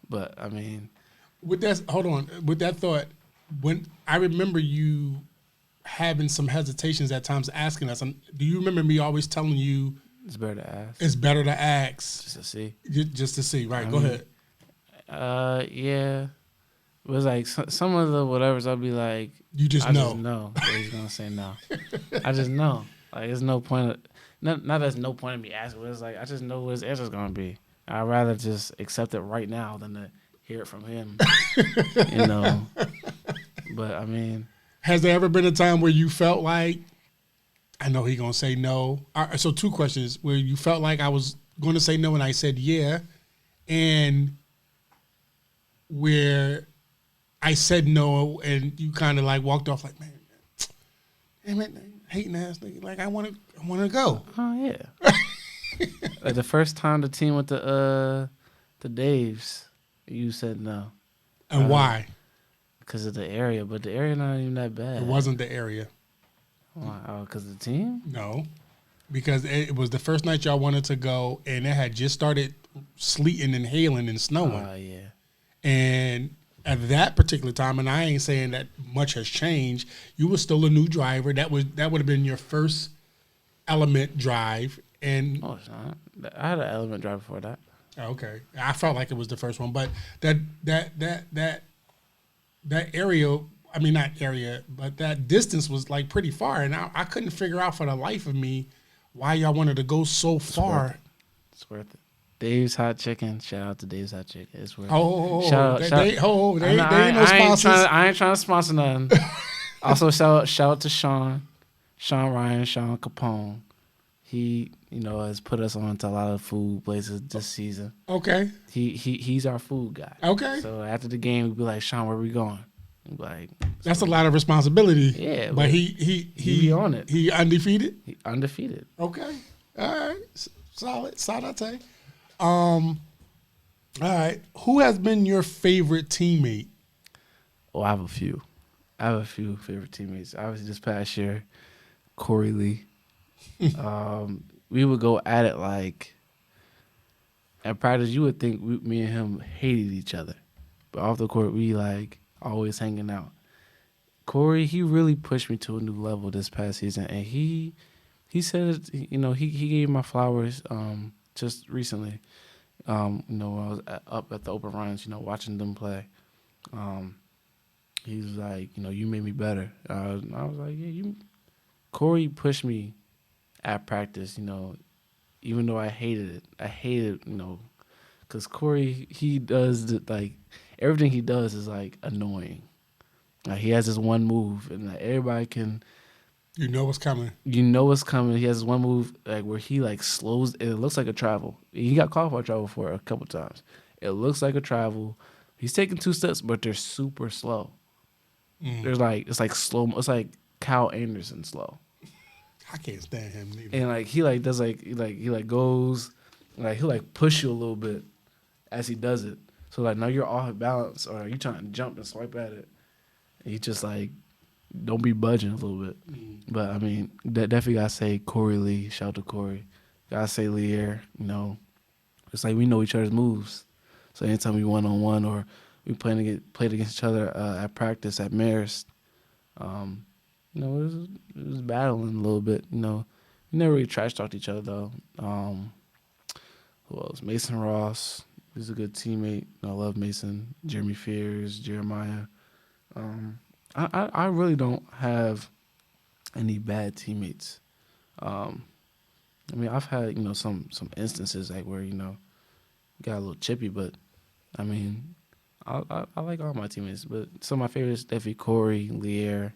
But I mean, with that thought, when I remember you having some hesitations at times asking us, do you remember me always telling you it's better to ask? It's better to ask. Just to see. Just to see. Right. Go ahead. Yeah. It was like some of the whatevers, I'll be like, I just know that he's gonna say no. I just know. Like, there's no point. Not there's no point in me asking, but it's like I just know what his answer's gonna be. I'd rather just accept it right now than to hear it from him. But I mean, has there ever been a time where you felt like I know he gonna say no. So 2 questions: where you felt like I was going to say no and I said yeah, and where I said no and you kind of like walked off like, man, hating ass nigga. Like I want to go. Oh yeah. Like the first time the team went to Dave's, you said no. And why? Because of the area, but the area not even that bad. It wasn't the area. Why? Oh, because of the team? No, because it was the first night y'all wanted to go, and it had just started sleeting and hailing and snowing. Oh yeah. And at that particular time, and I ain't saying that much has changed, you were still a new driver. That would have been your first Element drive. And Oh, it's not. I had an Element drive before that. okay, I felt like it was the first one, but that area. I mean, not area, but that distance was like pretty far, and I couldn't figure out for the life of me why y'all wanted to go so far. It's worth it. Dave's Hot Chicken. Shout out to Dave's Hot Chicken. It's worth Oh, shout they out. ain't no sponsors. I ain't trying to sponsor nothing. Also, shout out to Sean Ryan, Sean Capone. He, has put us on to a lot of food places this season. Okay. He's our food guy. Okay. So after the game, we'd be like, Sean, where we going? We'd be like, that's a lot of responsibility. Yeah, but he be on it. He undefeated. He undefeated. Okay. All right. Solid. Solid. All right. Who has been your favorite teammate? Oh, I have a few. Favorite teammates. Obviously, this past year, Corey Lee. We would go at it like at practice. You would think me and him hated each other, but off the court, we like always hanging out. Corey, he really pushed me to a new level this past season, and he said, he gave my flowers just recently. When I was up at the open runs, watching them play. He was like, you made me better. I was like, yeah, Corey pushed me at practice, even though I hated it. Because Corey, he does everything he does is like annoying. Like he has this one move, and like everybody can. You know what's coming. He has this one move like where he like slows. It looks like a travel. He got called for a travel for a couple times. It looks like a travel. He's taking 2 steps, but they're super slow. It's like slow. It's like Kyle Anderson slow. I can't stand him neither. And like he like does like he goes like he'll like push you a little bit as he does it. So like now you're off balance or you trying to jump and swipe at it. And he just like don't be budging a little bit. But I mean definitely gotta say Corey Lee. Shout out to Corey. Gotta say Lear. It's like we know each other's moves. So anytime we 1-on-1 or we played against each other at practice at Marist. It was battling a little bit. We never really trash talked each other though. Who else? Mason Ross. He's a good teammate. I love Mason. Jeremy Fears, Jeremiah. I really don't have any bad teammates. I've had some instances like where got a little chippy, but I mean I like all my teammates. But some of my favorites definitely Corey, Lear.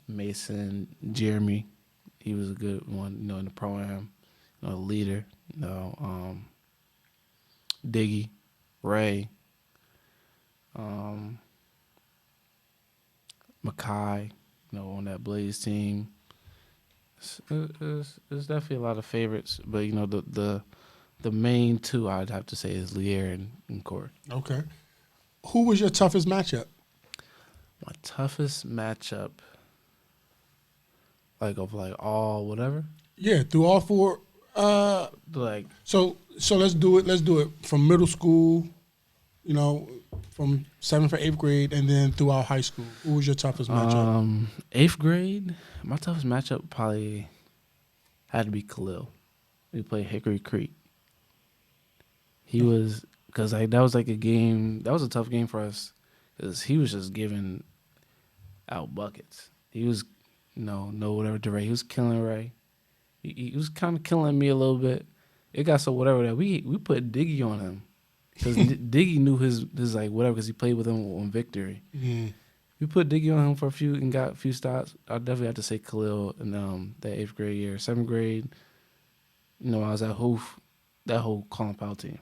Mason, Jeremy, he was a good one, in the pro-am, leader, Diggy, Ray, Makai, on that Blaze team. It's definitely a lot of favorites, but the main 2 I'd have to say is Lear and Corey. Okay. Who was your toughest matchup? My toughest matchup, of all whatever. Yeah, through all 4. So let's do it. Let's do it from middle school, from 7th or 8th grade, and then throughout high school. Who was your toughest matchup? 8th grade, my toughest matchup probably had to be Khalil. We played Hickory Creek. He was because that was like a game. That was a tough game for us. Because he was just giving out buckets. He was, whatever to Ray. He was killing Ray. He was kind of killing me a little bit. It got so whatever that we put Diggy on him. Because Diggy knew his like whatever because he played with him on Victory. we put Diggy on him for a few and got a few stops. I definitely have to say Khalil in that 8th grade year. 7th grade, I was at Hoof, that whole Colin Powell team.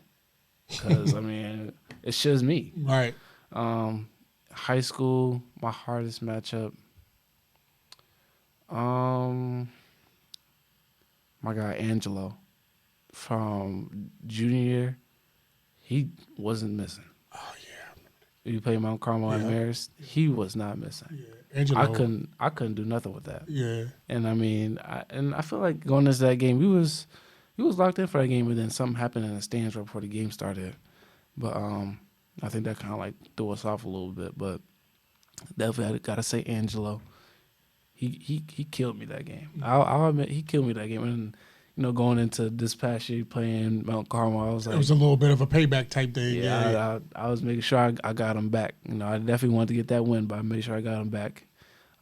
Because, I mean, it's just me. Right. High school, my hardest matchup. My guy Angelo from junior year, he wasn't missing. Oh yeah. You play Mount Carmel and Marist, he was not missing. Yeah. Angelo. I couldn't do nothing with that. Yeah. And I mean, I feel like going into that game, we was locked in for that game, but then something happened in the stands right before the game started. But I think that kind of like threw us off a little bit. But definitely gotta say Angelo. He killed me that game. I'll admit he killed me that game. And going into this past year playing Mount Carmel, I was like, it was a little bit of a payback type thing. Yeah, I was making sure I got him back. I definitely wanted to get that win, but I made sure I got him back.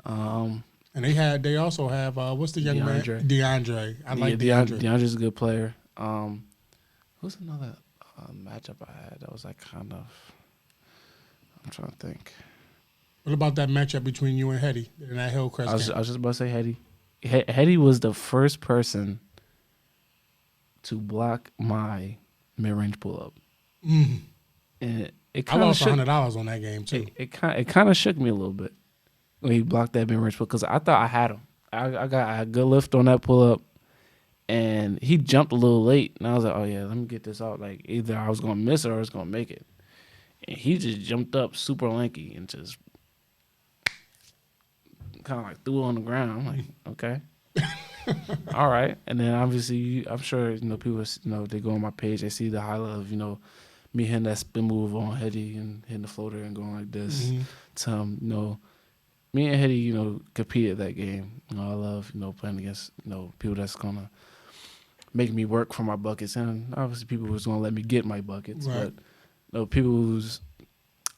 And they also have what's the young man? DeAndre. I like DeAndre. DeAndre's a good player. Who's another matchup I had that was like kind of? I'm trying to think. What about that matchup between you and Hetty in that Hillcrest game? I was just about to say Hetty. Hetty was the first person to block my mid-range pull-up. Mm. And it I kind of lost $100 on that game too. It kind of shook me a little bit when he blocked that mid-range pull, because I thought I had him. I got a good lift on that pull-up, and he jumped a little late, and I was like, oh yeah, let me get this out. Like either I was gonna miss it or I was gonna make it. And he just jumped up super lanky and just kind of like threw it on the ground. I'm like, okay. All right. And then obviously, I'm sure, people, they go on my page, they see the highlight of, me hitting that spin move on Hetty and hitting the floater and going like this. Mm-hmm. Me and Hetty, competed that game. I love, playing against, people that's going to make me work for my buckets. And obviously people who's going to let me get my buckets. Right. But, people who's,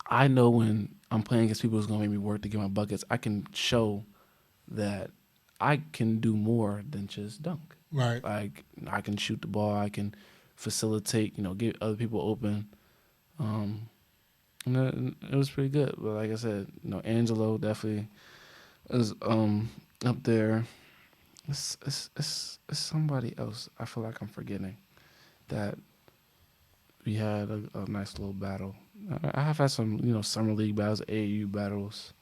I know when I'm playing against people who's going to make me work to get my buckets, I can show that I can do more than just dunk. Right. Like, I can shoot the ball. I can facilitate, get other people open. And it was pretty good. But like I said, Angelo definitely is up there. It's somebody else. I feel like I'm forgetting that we had a nice little battle. I have had some, summer league battles, AAU battles.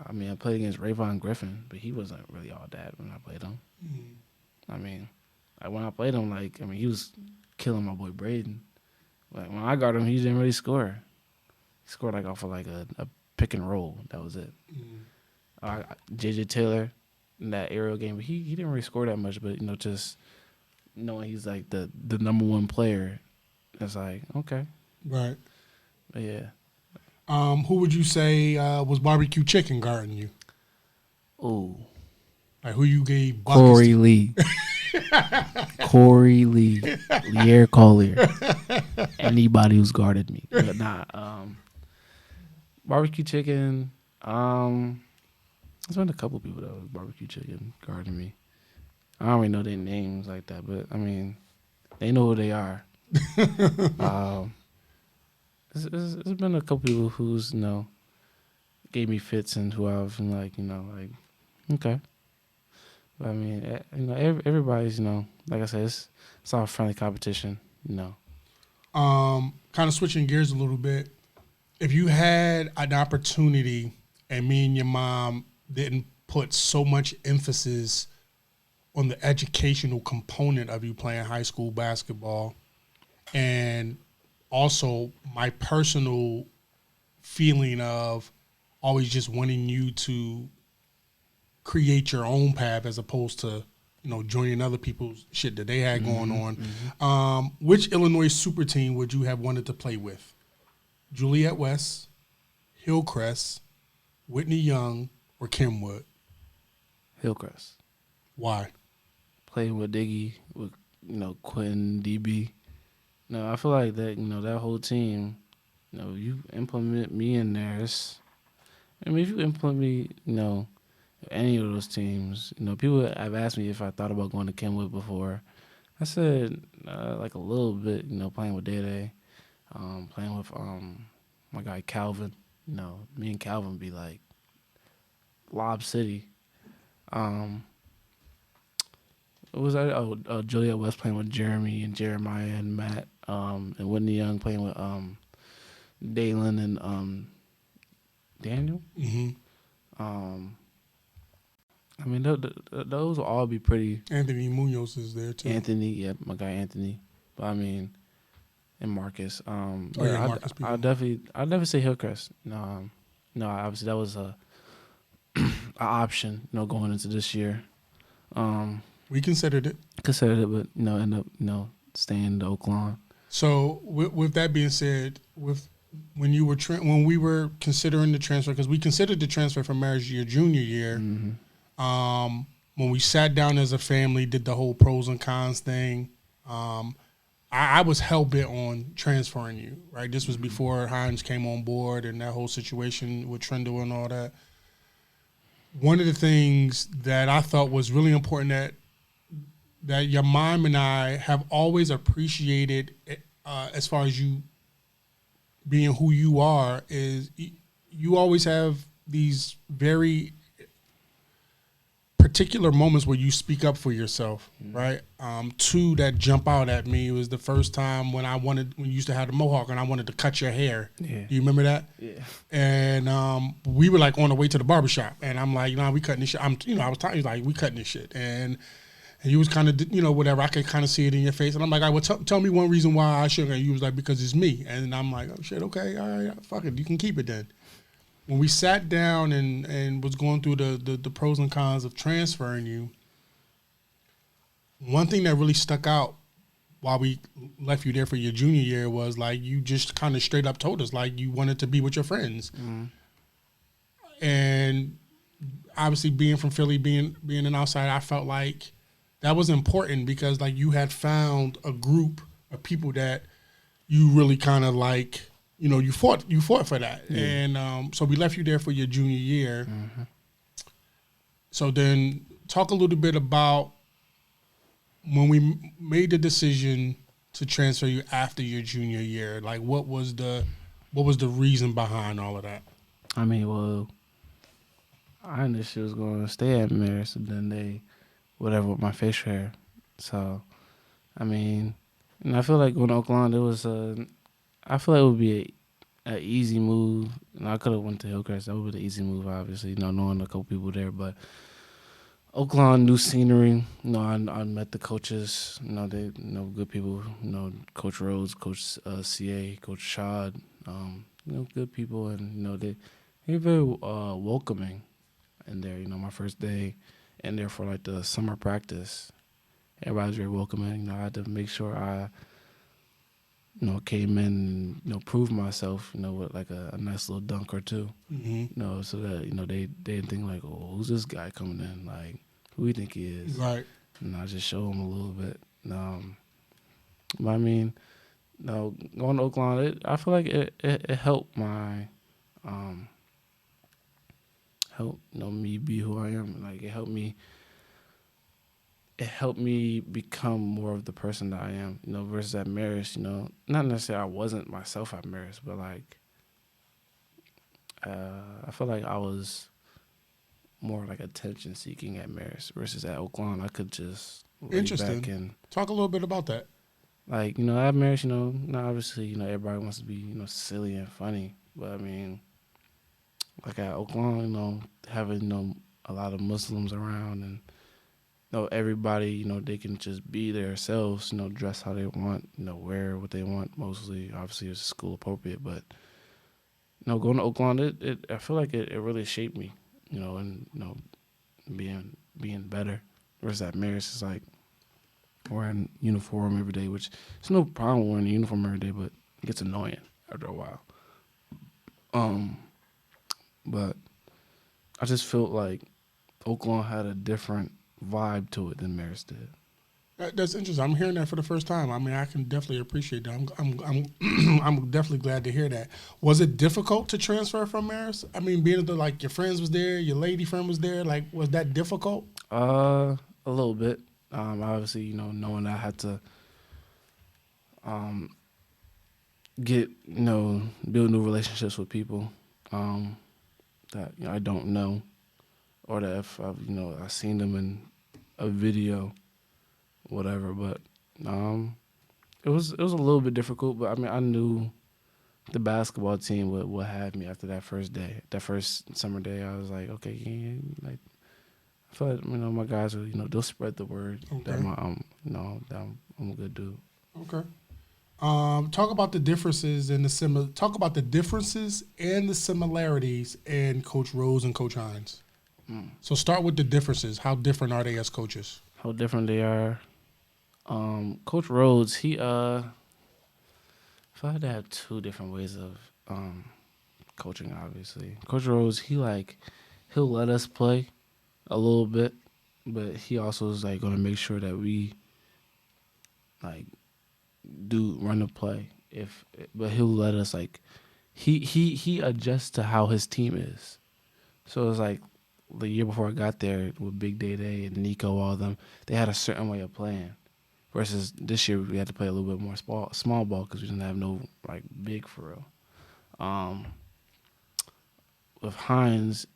I mean, I played against Rayvon Griffin, but he wasn't really all that when I played him. Mm-hmm. I mean, when I played him, he was killing my boy Braden. Like, when I got him, he didn't really score. He scored off of a pick and roll. That was it. Mm-hmm. JJ Taylor in that aerial game, but he didn't really score that much. But just knowing he's like the number one player, it's like, okay, right. But yeah. Who would you say was barbecue chicken guarding you? Oh, like who you gave buckets Corey to? Lee. Corey Lee, Lier Collier. Anybody who's guarded me, but barbecue chicken. There's been a couple people that was barbecue chicken guarding me. I don't really know their names like that, but I mean, they know who they are. There's been a couple people who's gave me fits and who I've been like okay. But I mean, everybody's like I said, it's all friendly competition. Kind of switching gears a little bit. If you had an opportunity and me and your mom didn't put so much emphasis on the educational component of you playing high school basketball, and also my personal feeling of always just wanting you to create your own path as opposed to, joining other people's shit that they had going on. Mm-hmm. Which Illinois super team would you have wanted to play with? Juliet West, Hillcrest, Whitney Young, or Kenwood? Hillcrest. Why? Playing with Diggy, with Quentin, DB. No, I feel like that. That whole team. You implement me in there. If you implement me, any of those teams. People have asked me if I thought about going to Kenwood before. I said a little bit. Playing with Day. Playing with my guy Calvin. Me and Calvin be like Lob City. Um, what was that? Juliet West playing with Jeremy and Jeremiah and Matt. And Whitney Young playing with Dalen and Daniel. Mm-hmm. Um, I mean, those will all be pretty. Anthony Munoz is there too. Anthony, yeah, my guy Anthony. But I mean, and Marcus. Marcus. I'll definitely say Hillcrest. No, obviously that was a an option. Going into this year. We considered it. But end up staying to Oakland. So with that being said, when we were considering the transfer, because we considered the transfer from Maris your junior year. Mm-hmm. When we sat down as a family, did the whole pros and cons thing. I was hell bent on transferring you. Right, this was before Hines came on board and that whole situation with Trendle and all that. One of the things that I thought was really important that your mom and I have always appreciated, as far as you being who you are, is you always have these very particular moments where you speak up for yourself, right? Two that jump out at me was the first time when you used to have the mohawk and I wanted to cut your hair. Yeah. Do you remember that? Yeah. And we were like on the way to the barbershop, and I'm like, we cutting this shit. I was talking like, we cutting this shit, and he was kind of, whatever. I could kind of see it in your face, and I'm like, all right, well, tell me one reason why I shouldn't. And he was like, because it's me, and I'm like, oh shit, okay, all right, fuck it, you can keep it then. When we sat down and was going through the pros and cons of transferring you, one thing that really stuck out while we left you there for your junior year was like you just kind of straight up told us like you wanted to be with your friends. Mm-hmm. And obviously being from Philly, being an outsider, I felt like that was important because like you had found a group of people that you really kind of like, you fought for that. Yeah. And so we left you there for your junior year. Mm-hmm. So then talk a little bit about when we made the decision to transfer you after your junior year. Like what was the reason behind all of that? I mean, well, I initially was going to stay at Maris, and then they whatever with my facial hair. So, I mean, I feel like going to Oakland, I feel like it would be an easy move. I could have went to Hillcrest. That would be the easy move, obviously, knowing a couple people there. But Oakland, new scenery. I met the coaches. They good people. Coach Rhodes, Coach CA, Coach Shad. Good people, and they're very welcoming in there. My first day in there for like the summer practice, everybody's very welcoming. I had to make sure I came in and proved myself. With like a nice little dunk or two. Mm-hmm. So that they didn't think like, oh, who's this guy coming in? Like, who do you think he is? Right. And I just show them a little bit. But I mean, going to Oakland, I feel like it helped my me be who I am. Like it helped me become more of the person that I am. Versus at Maris. Not necessarily I wasn't myself at Maris, but like I feel like I was more like attention seeking at Maris versus at Oakland. I could just lay back and talk a little bit about that. Like, at Maris, obviously, everybody wants to be, silly and funny. But I mean, like at Oakland, having, a lot of Muslims around and, everybody, they can just be themselves, dress how they want, wear what they want. Mostly, obviously, it's school appropriate. But, going to Oakland, I feel like it really shaped me, and, being better. Whereas at Maris, it's like, wearing uniform every day, which there's no problem wearing a uniform every day, but it gets annoying after a while. But I just felt like Oakland had a different vibe to it than Maris did. That's interesting. I'm hearing that for the first time. I mean, I can definitely appreciate that. I'm I'm definitely glad to hear that. Was it difficult to transfer from Maris? I mean, being like your friends was there, your lady friend was there. Like, was that difficult? A little bit. Obviously, knowing I had to, get build new relationships with people that I don't know, or that if I've seen them in a video, whatever. But it was a little bit difficult. But I mean, I knew the basketball team would have me after that first day, that first summer day. I was like, okay, yeah, like I feel like my guys will they'll spread the word that Okay. my that I'm a good dude. Okay. Talk about the differences and Talk about the differences and the similarities in Coach Rose and Coach Hines. So start with the differences. How different are they as coaches? How different they are. Coach Rhodes, if I had to have two different ways of coaching, obviously, Coach Rhodes, he'll let us play a little bit, but he also is like going to make sure that we like do run the play. But he'll let us he adjusts to how his team is. So it's like the year before I got there with Big Day Day and Nico, all of them, they had a certain way of playing. Versus this year, we had to play a little bit more small ball because we didn't have no big for real. With Hines,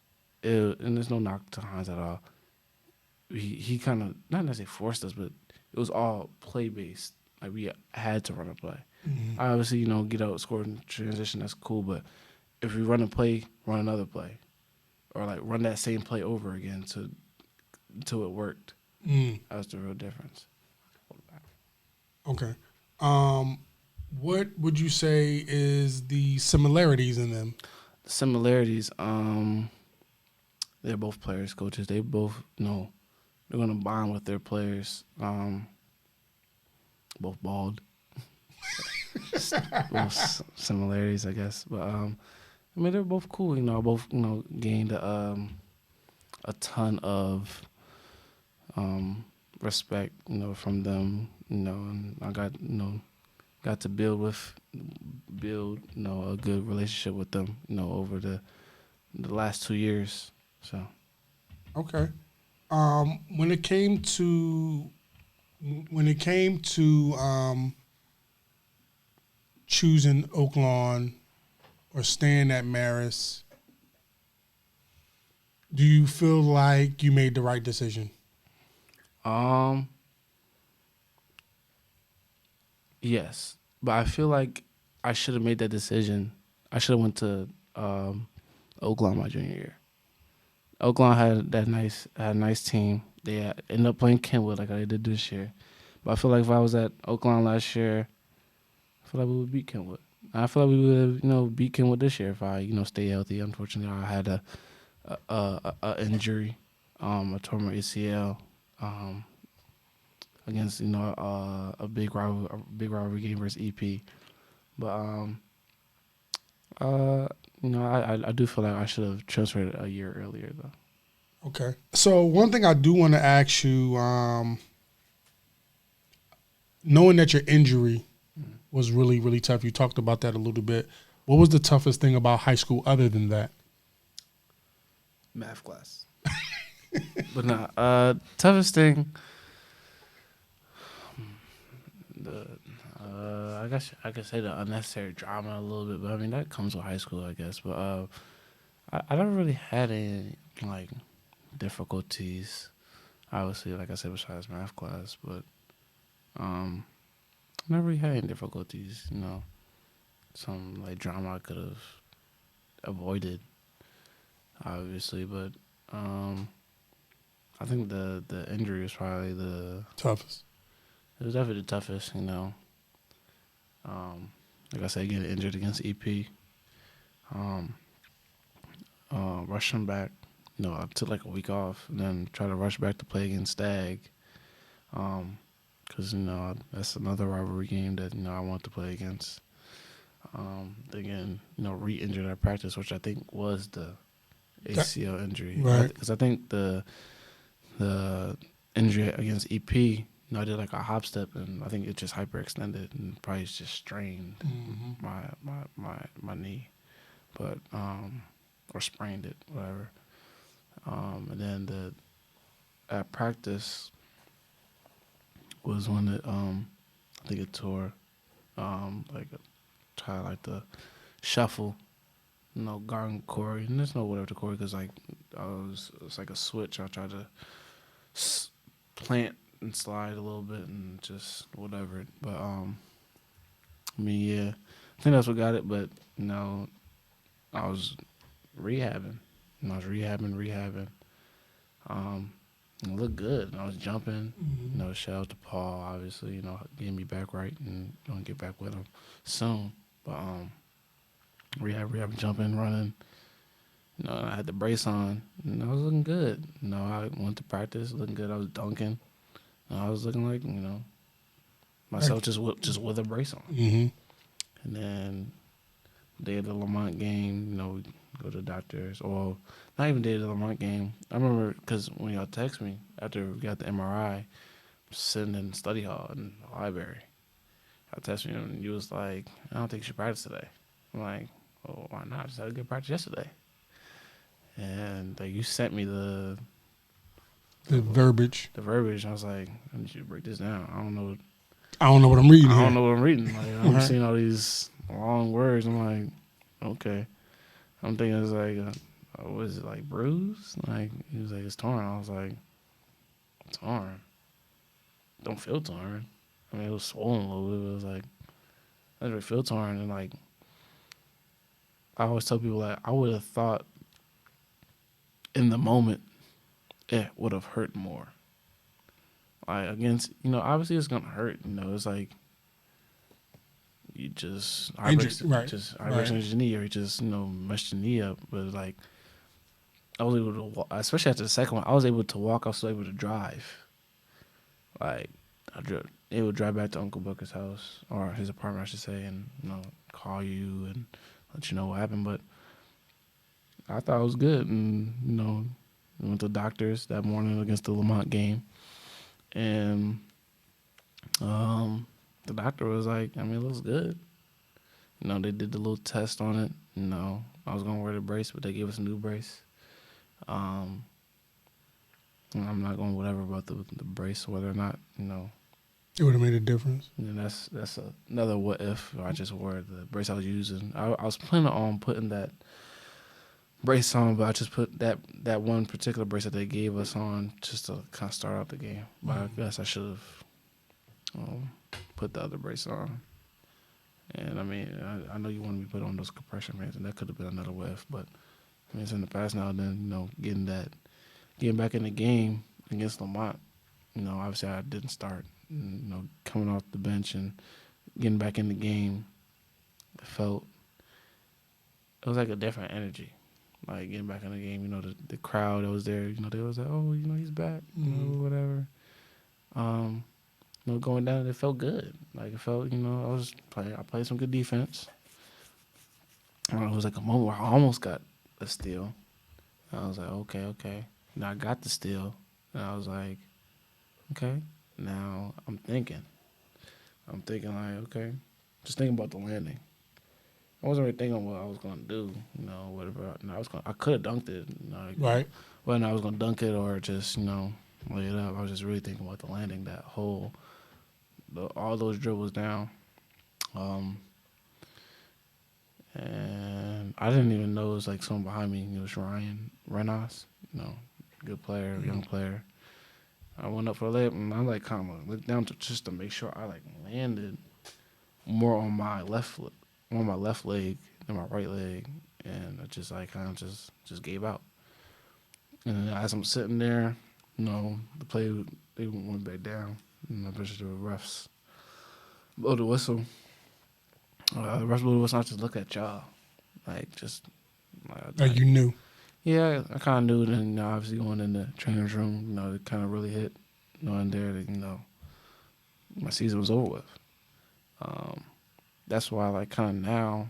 and there's no knock to Hines at all. He kind of not necessarily forced us, but it was all play based. Like we had to run a play. Mm-hmm. Obviously, get out, score in transition. That's cool, but if we run a play, run another play, or run that same play over again until it worked. That was the real difference. Okay. What would you say is the similarities in them? The similarities, they're both players, coaches. They both know they're gonna bond with their players. Both bald. Both similarities, I guess. But I mean, they're both cool. Both gained a ton of respect. From them. And I got to build a good relationship with them. Over the last 2 years. So. Okay. When it came to choosing Oaklawn or staying at Marist, do you feel like you made the right decision? Yes, but I feel like I should have made that decision. I should have went to Oaklawn my junior year. Oaklawn had a nice team. They ended up playing Kenwood like I did this year. But I feel like if I was at Oaklawn last year, I feel like we would beat Kenwood. I feel like we would have, beat Kenwood this year if I, stay healthy. Unfortunately, I had a injury, a torn ACL, against a big rivalry game versus EP. But I do feel like I should have transferred a year earlier though. Okay. So one thing I do want to ask you, knowing that your injury was really, really tough, you talked about that a little bit. What was the toughest thing about high school other than that? Math class. But nah, toughest thing. I guess I could say the unnecessary drama a little bit, but I mean that comes with high school, I guess. But I never really had any difficulties. Obviously, like I said, besides math class, but I never really had any difficulties. Some drama I could have avoided, obviously, but I think the injury was probably the toughest. It was definitely the toughest. Like I said, getting injured against EP, rushing back. I took a week off and then tried to rush back to play against Stag. Because, that's another rivalry game that, I want to play against. Again, re-injured at practice, which I think was the ACL injury. Right. Because I think the injury against EP, I did a hop step, and I think it just hyperextended and probably just strained my knee, but or sprained it, whatever. And then at practice was when it I think it tore try like the shuffle, guarding Corey, and there's no whatever to Corey because like it's like a switch. I tried to plant and slide a little bit and just whatever. But I mean, yeah, I think that's what got it. But I was rehabbing. I was rehabbing. It looked good. I was jumping. Shout out to Paul, obviously. Getting me back right and gonna get back with him soon. But rehab, jumping, running. I had the brace on. I was looking good. I went to practice, looking good. I was dunking. I was looking like myself just with a brace on. Mm-hmm. And then day of the Lamont game, we go to the doctors. Or not even day of the Lamont game. I remember because when y'all text me after we got the MRI, sitting in the study hall in the library. I texted you and you was like, I don't think you should practice today. I'm like, oh, why not? I just had a good practice yesterday. And you sent me the verbiage. The verbiage. I was like, I need you to break this down. I don't know what I'm reading. I don't know what I'm reading. Like I'm seeing all these long words. I'm like, okay. I'm thinking it's like, what is it, like bruise? Like he was like, it's torn. I was like, torn. Don't feel torn. I mean, it was swollen a little bit. But it was like, I didn't really feel torn. And like, I always tell people like, I would have thought in the moment it would have hurt more. Like against, obviously it's gonna hurt. It's like you just ibraction your knee, or you just messed your knee up. But like I was able to walk, especially after the second one. I was able to walk. I was able to drive. Like able to drive back to Uncle Booker's house or his apartment, I should say, and call you and let you know what happened. But I thought it was good, and we went to the doctors that morning against the Lamont game. And the doctor was like, I mean, it looks good. They did the little test on it. I was going to wear the brace, but they gave us a new brace. I'm not going whatever about the brace, whether or not, it would have made a difference. And that's another what if. I just wore the brace I was using. I was planning on putting that brace on, but I just put that one particular brace that they gave us on just to kind of start out the game. But I guess I should have put the other brace on. And I mean, I know you wanted me to put on those compression bands, and that could have been another whiff. But I mean, it's in the past now. Then getting back in the game against Lamont. Obviously I didn't start. Coming off the bench and getting back in the game, it was like a different energy. Like getting back in the game, the crowd that was there, they was like, oh, he's back, whatever. Going down, it felt good. Like it felt, I played some good defense. It was like a moment where I almost got a steal. And I was like, okay. I got the steal. And I was like, okay. Now I'm thinking like, okay, just thinking about the landing. I wasn't really thinking what I was gonna do, whatever. I could have dunked it, right. Whether I was gonna dunk it or just, lay it up. I was just really thinking about the landing, that whole, all those dribbles down, and I didn't even know it was like someone behind me. It was Ryan Renos, good player, young player. I went up for a layup and I like kind of looked down just to make sure I like landed more on my left leg than my right leg, and I just like kind of just gave out. And then as I'm sitting there, the play they went back down, and I bet the refs blow the whistle. The refs blew the whistle. I just look at y'all, like just like you knew. Yeah, I kind of knew. Then obviously going in the trainer's room, it kind of really hit. In there that my season was over with. That's why like kind of now,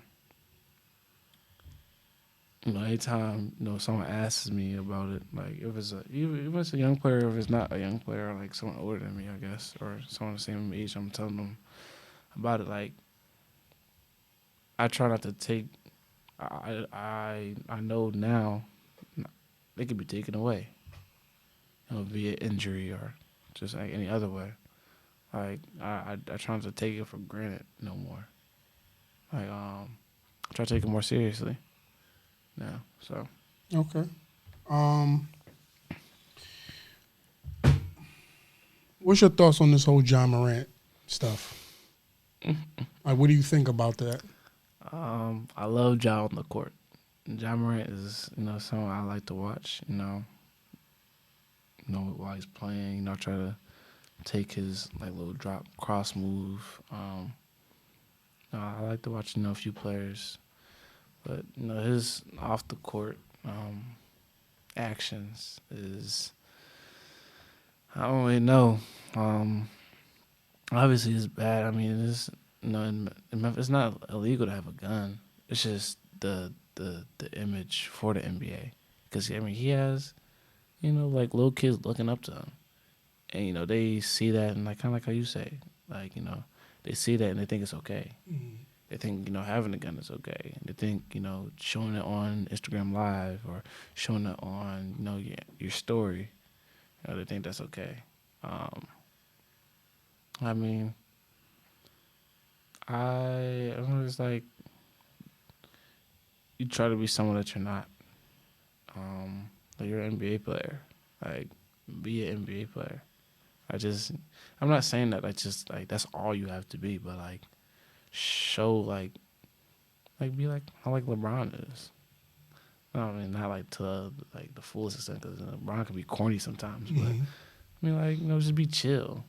anytime someone asks me about it, like if it's a young player, if it's not a young player, like someone older than me, I guess, or someone the same age, I'm telling them about it. Like I try not to take. I know now they could be taken away, via injury or just like any other way. Like I try not to take it for granted no more. Like try to take it more seriously now. So Okay. What's your thoughts on this whole John Morant stuff? Like, what do you think about that? I love Ja on the court. John Morant is, someone I like to watch. While he's playing, try to take his like little drop cross move. I like to watch, a few players, but his off the court actions is I don't really know. Obviously it's bad. I mean, it's in Memphis, it's not illegal to have a gun. It's just the image for the NBA, because I mean he has like little kids looking up to him, and they see that, and like kind of like how you say, like they see that and they think it's okay. They think having a gun is okay. They think showing it on Instagram Live or showing it on your story, they think that's okay. I mean, I'm just like, you try to be someone that you're not. Like you're an NBA player. Like, be an NBA player. I'm not saying that like that's all you have to be, but like show like be like how like LeBron is. I mean, not like to like the fullest extent, because LeBron can be corny sometimes, but I mean, like just be chill.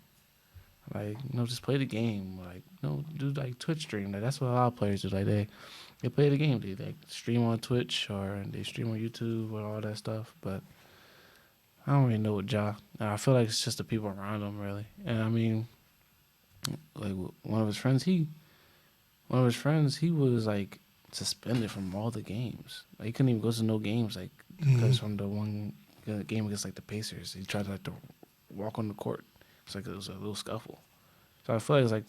Like just play the game. Like do like Twitch stream. Like that's what a lot of players do. Like they play the game. They like stream on Twitch or they stream on YouTube and all that stuff. But I don't really know what Ja. I feel like it's just the people around him, really. And I mean, like one of his friends, he was like suspended from all the games. Like, he couldn't even go to no games, like because from the one game against like the Pacers, he tried to walk on the court. It's like it was a little scuffle. So I feel like it's like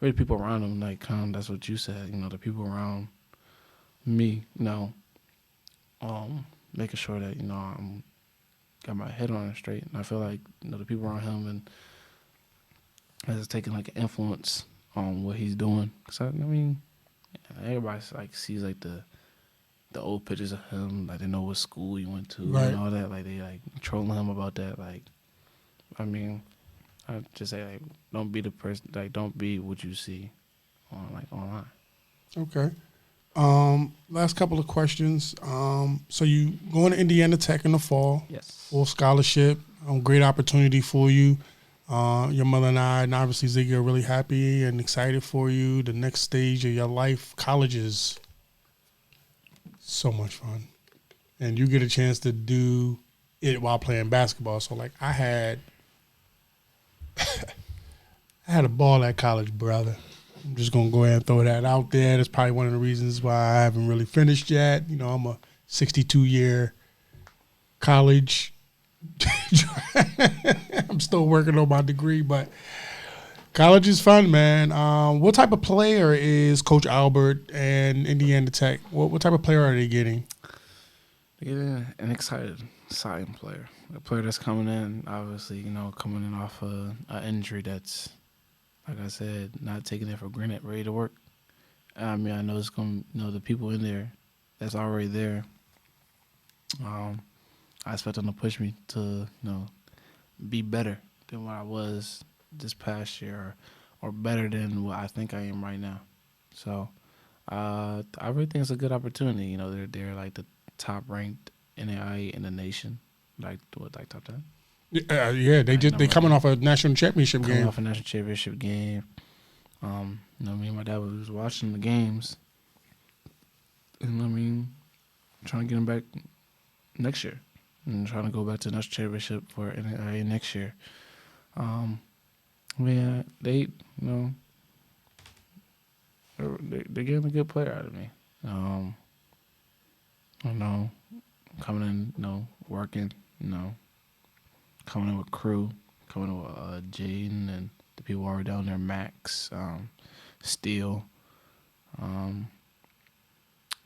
really people around him, like that's what you said. The people around me, making sure that I'm got my head on it straight. And I feel like the people around him and has taken like an influence on what he's doing. Cause I mean, everybody like sees like the old pictures of him, like they know what school he went to and all that. Like they like trolling him about that. Like, I mean, I just say like don't be the person. Like don't be what you see on like online. Okay. Last couple of questions. So you going to Indiana Tech in the fall? Yes. Full scholarship. Great opportunity for you. Your mother and obviously Ziggy are really happy and excited for you. The next stage of your life, college is so much fun, and you get a chance to do it while playing basketball. So like I had a ball at college, brother. I'm just gonna go ahead and throw that out there. That's probably one of the reasons why I haven't really finished yet. I'm a 62-year college. I'm still working on my degree, but college is fun, man. What type of player is Coach Albert and Indiana Tech? What type of player are they getting? They're getting an exciting player. A player that's coming in, obviously, coming in off an injury that's, like I said, not taking it for granted, ready to work. I mean, I know it's going to, the people in there that's already there, I expect them to push me to, be better than what I was this past year, or better than what I think I am right now. So I really think it's a good opportunity. They're like the top ranked NAIA in the nation, like top 10. Yeah, they coming off a national championship game. Coming off a national championship game. Me and my dad was watching the games, and I mean, trying to get them back next year, and trying to go back to the national championship for NAIA next year. Yeah, they're getting a good player out of me. Coming in, working, coming in with crew, coming in with Jaden and the people who are down there, Max, Steele,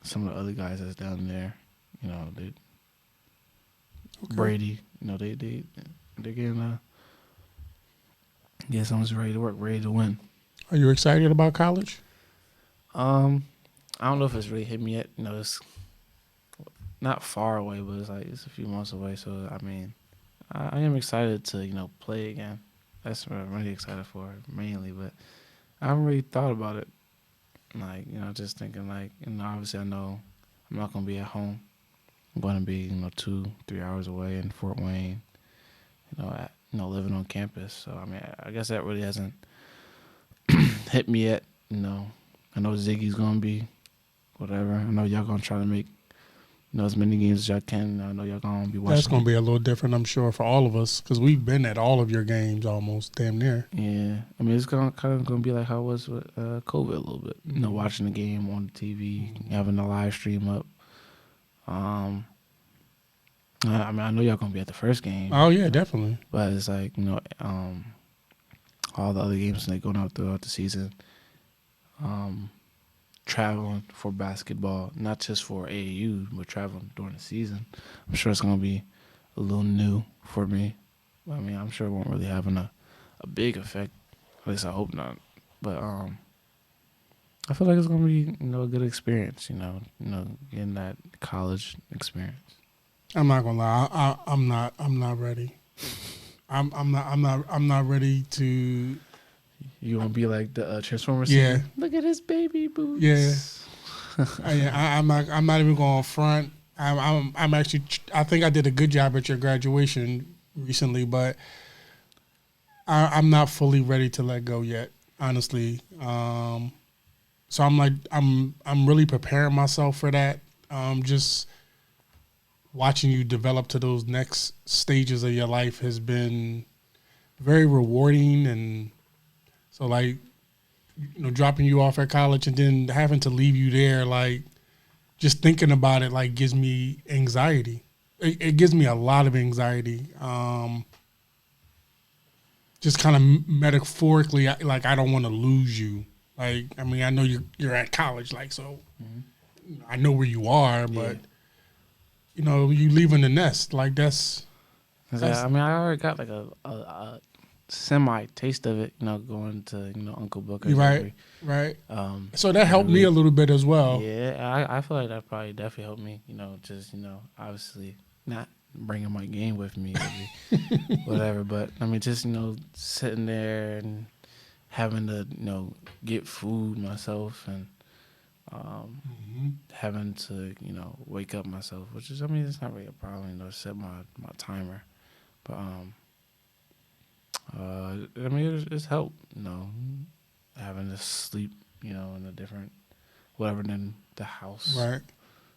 some of the other guys that's down there, they, okay. Brady, they're getting someone's ready to work, ready to win. Are you excited about college? I don't know if it's really hit me yet. You know, it's not far away, but it's a few months away. So I mean, I am excited to play again. That's what I'm really excited for mainly. But I haven't really thought about it. Like just thinking like obviously I know I'm not gonna be at home. I'm going to be 2-3 hours away in Fort Wayne. Living on campus. So I mean, I guess that really hasn't hit me yet. I know Ziggy's gonna be whatever. I know y'all gonna try to make as many games as y'all can. I know y'all gonna be watching. That's gonna be a little different, I'm sure, for all of us because we've been at all of your games almost, damn near. Yeah, I mean it's kind of gonna be like how it was with COVID a little bit. Watching the game on the TV, having the live stream up. I mean I know y'all gonna be at the first game. Oh yeah, definitely. But it's like all the other games they going out throughout the season. Traveling for basketball, not just for AAU, but traveling during the season. I'm sure it's going to be a little new for me. I mean, I'm sure it won't really have a big effect. At least I hope not. But I feel like it's going to be a good experience. Getting that college experience. I'm not gonna lie. I'm not ready. I'm not ready to. You won't be like the Transformers. Yeah. Scene? Look at his baby boots. Yeah. I'm not even going front. I'm actually. I think I did a good job at your graduation recently, but I'm not fully ready to let go yet. Honestly. So I'm really preparing myself for that. Just watching you develop to those next stages of your life has been very rewarding, and so like dropping you off at college and then having to leave you there, like just thinking about it like gives me anxiety. It gives me a lot of anxiety. Just kind of metaphorically, like I don't want to lose you. Like I mean, I know you're at college, like so. I know where you are, but you leaving the nest, like that's. I mean, I already got like a semi taste of it, going to Uncle Booker's. Right. So that helped me a little bit as well. Yeah, I feel like that probably definitely helped me. Just obviously not bringing my game with me, whatever. But I mean, just sitting there and having to get food myself and having to wake up myself, which is it's not really a problem. Set my timer, but I mean it's helped. Having to sleep in a different whatever than the house. Right.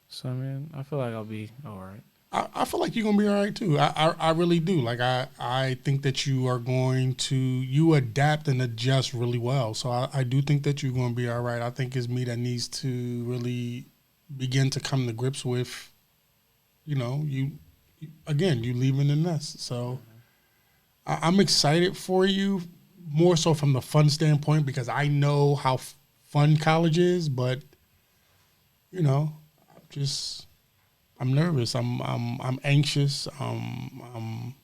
So I mean I feel like I'll be all right. I feel like you're gonna be all right too. I really do. Like I think that you are going to adapt and adjust really well. So I do think that you're gonna be all right. I think it's me that needs to really begin to come to grips with, you leaving the nest. So I'm excited for you, more so from the fun standpoint because I know how fun college is, but I'm nervous. I'm anxious. I'm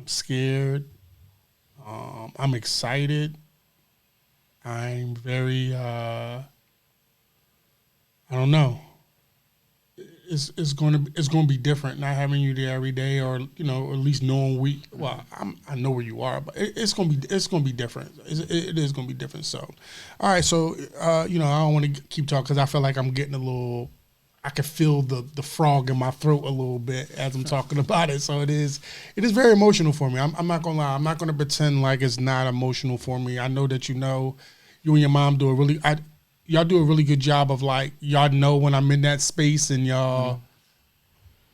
scared. I'm excited. I'm very. I don't know. It's going to be different not having you there every day, or at least knowing I know where you are, but it's going to be different. It is going to be different. So, all right. So I don't want to keep talking because I feel like I'm getting a little. I can feel the frog in my throat a little bit as I'm talking about it. So it is very emotional for me. I'm not gonna lie. I'm not gonna pretend like it's not emotional for me. I know that you and your mom y'all do a really good job of like y'all know when I'm in that space and y'all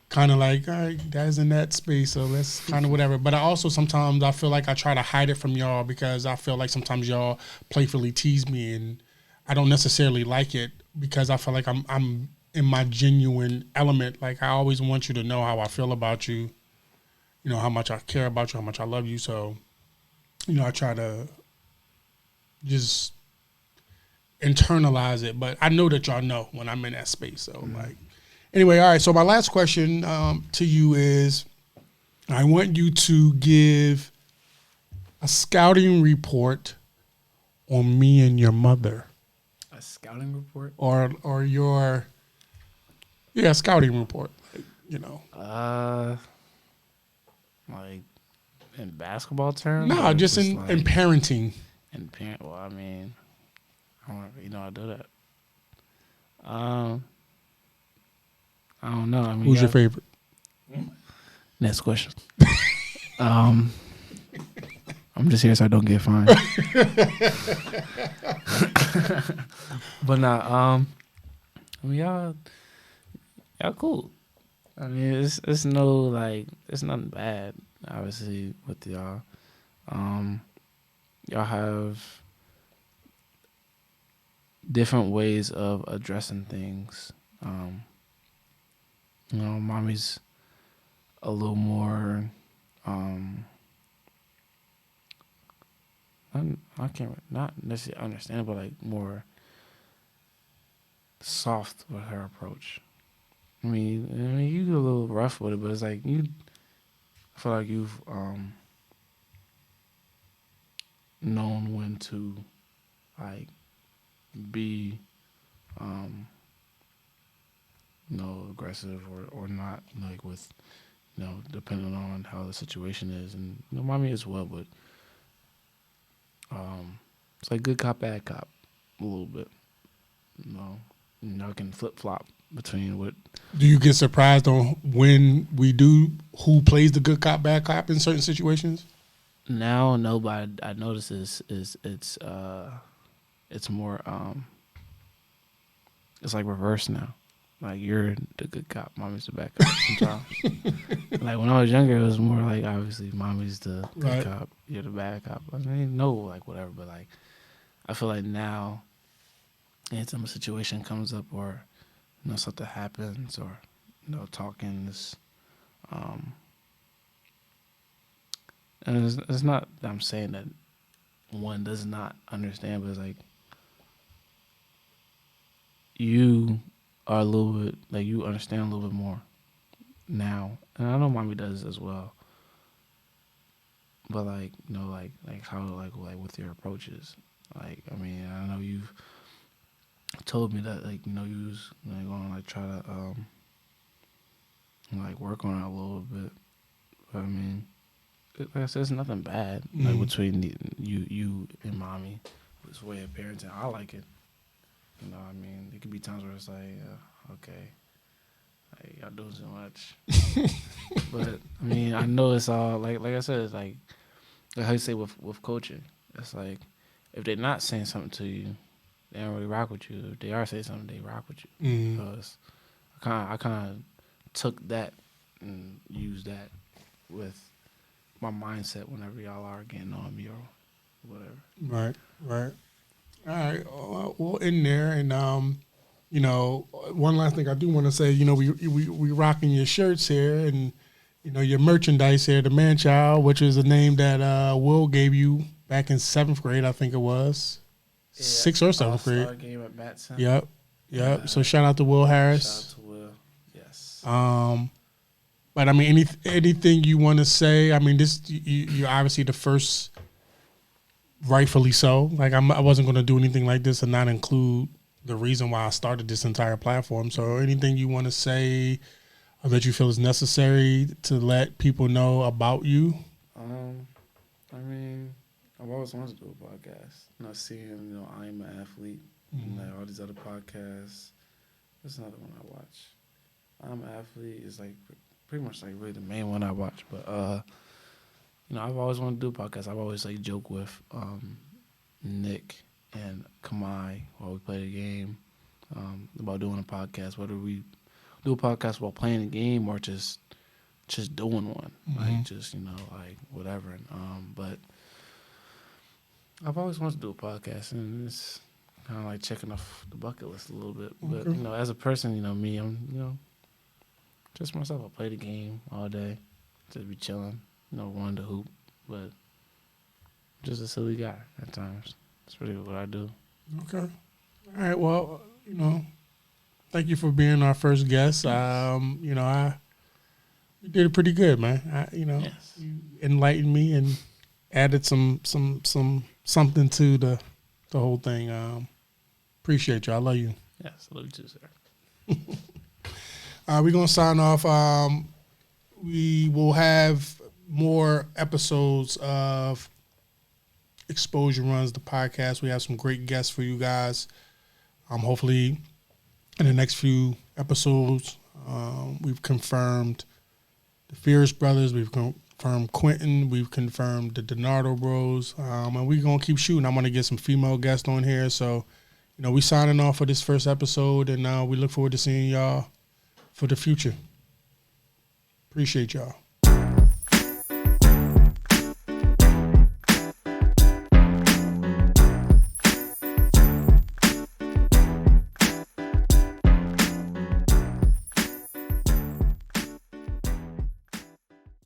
kind of like, all right, Dad's in that space, so let's kind of whatever. But I also sometimes I feel like I try to hide it from y'all because I feel like sometimes y'all playfully tease me and I don't necessarily like it because I feel like I'm in my genuine element. Like I always want you to know how I feel about you, how much I care about you, how much I love you. So, I try to just internalize it, but I know that y'all know when I'm in that space. So like, anyway, all right. So my last question to you is, I want you to give a scouting report on me and your mother. A scouting report? or your scouting report? Like in basketball terms? No, Or just in parenting. In parent. Well, I mean, I don't really know how to do that. I don't know. I mean, Who's your favorite? Next question. I'm just here so I don't get fined. But nah, I mean, y'all cool. I mean, it's no like it's nothing bad. Obviously, with y'all, y'all have different ways of addressing things. Mommy's a little more. I can't not necessarily understand, but like more soft with her approach. I mean, you get a little rough with it, but it's like I feel like you've known when to like be aggressive or not, like with depending on how the situation is, and mommy as well, but it's like good cop, bad cop a little bit. I can flip flop between what. Do you get surprised on when we do who plays the good cop, bad cop in certain situations? Now, no, but I notice it's more it's like reverse now. Like you're the good cop, mommy's the bad cop sometimes. Like when I was younger, it was more like obviously mommy's the good cop, you're the bad cop. I mean, no, like whatever, but like I feel like now, anytime a situation comes up or something happens or talking is, and it's not that I'm saying that one does not understand, but it's like you are a little bit like you understand a little bit more now, and I know mommy does as well. But like like how like with your approaches, like I mean I know you've told me that like you was like going to like try to like work on it a little bit. But I mean, like I said, it's nothing bad like between you and mommy. This way of parenting, I like it. I mean, it could be times where it's like, okay, like, y'all doing so much. But I mean, I know it's all like I said, it's like how you say with coaching. It's like if they're not saying something to you, they don't really rock with you. If they are saying something, they rock with you. Because I kind of took that and used that with my mindset whenever y'all are getting on me or whatever. Right. All right. Well, in there, and one last thing I do want to say, we rocking your shirts here, and your merchandise here, the Man Child, which is a name that Will gave you back in 7th grade, I think it was. Yeah, 6th or 7th All-Star grade. game at Batson. Yep. So shout out to Will Harris. Shout out to Will. Yes. But I mean, anything you want to say? I mean, this you're obviously the first. Rightfully so. Like I wasn't going to do anything like this and not include the reason why I started this entire platform. So anything you want to say or that you feel is necessary to let people know about you? I mean, I've always wanted to do a podcast. Seeing I Am an Athlete and like all these other podcasts. There's another one I watch. I'm an Athlete is like pretty much like really the main one I watch. But I've always wanted to do a podcast. I've always like joke with Nick and Kamai while we play the game about doing a podcast. Whether we do a podcast while playing the game or just doing one, like just like whatever. But I've always wanted to do a podcast, and it's kind of like checking off the bucket list a little bit. But as a person, me, I'm just myself. I play the game all day, just be chilling. Wanting to hoop, but just a silly guy at times. That's really what I do. Okay. All right. Well, thank you for being our first guest. You did it pretty good, man. Yes. You enlightened me and added something to the whole thing. Appreciate you. I love you. Yes, I love you too, sir. We're going to sign off. We will have more episodes of Xposure Runs, the podcast. We have some great guests for you guys. Hopefully, in the next few episodes, we've confirmed the Fierce Brothers. We've confirmed Quentin. We've confirmed the Donardo Bros. And we're going to keep shooting. I'm going to get some female guests on here. So, we signing off for this first episode, and we look forward to seeing y'all for the future. Appreciate y'all.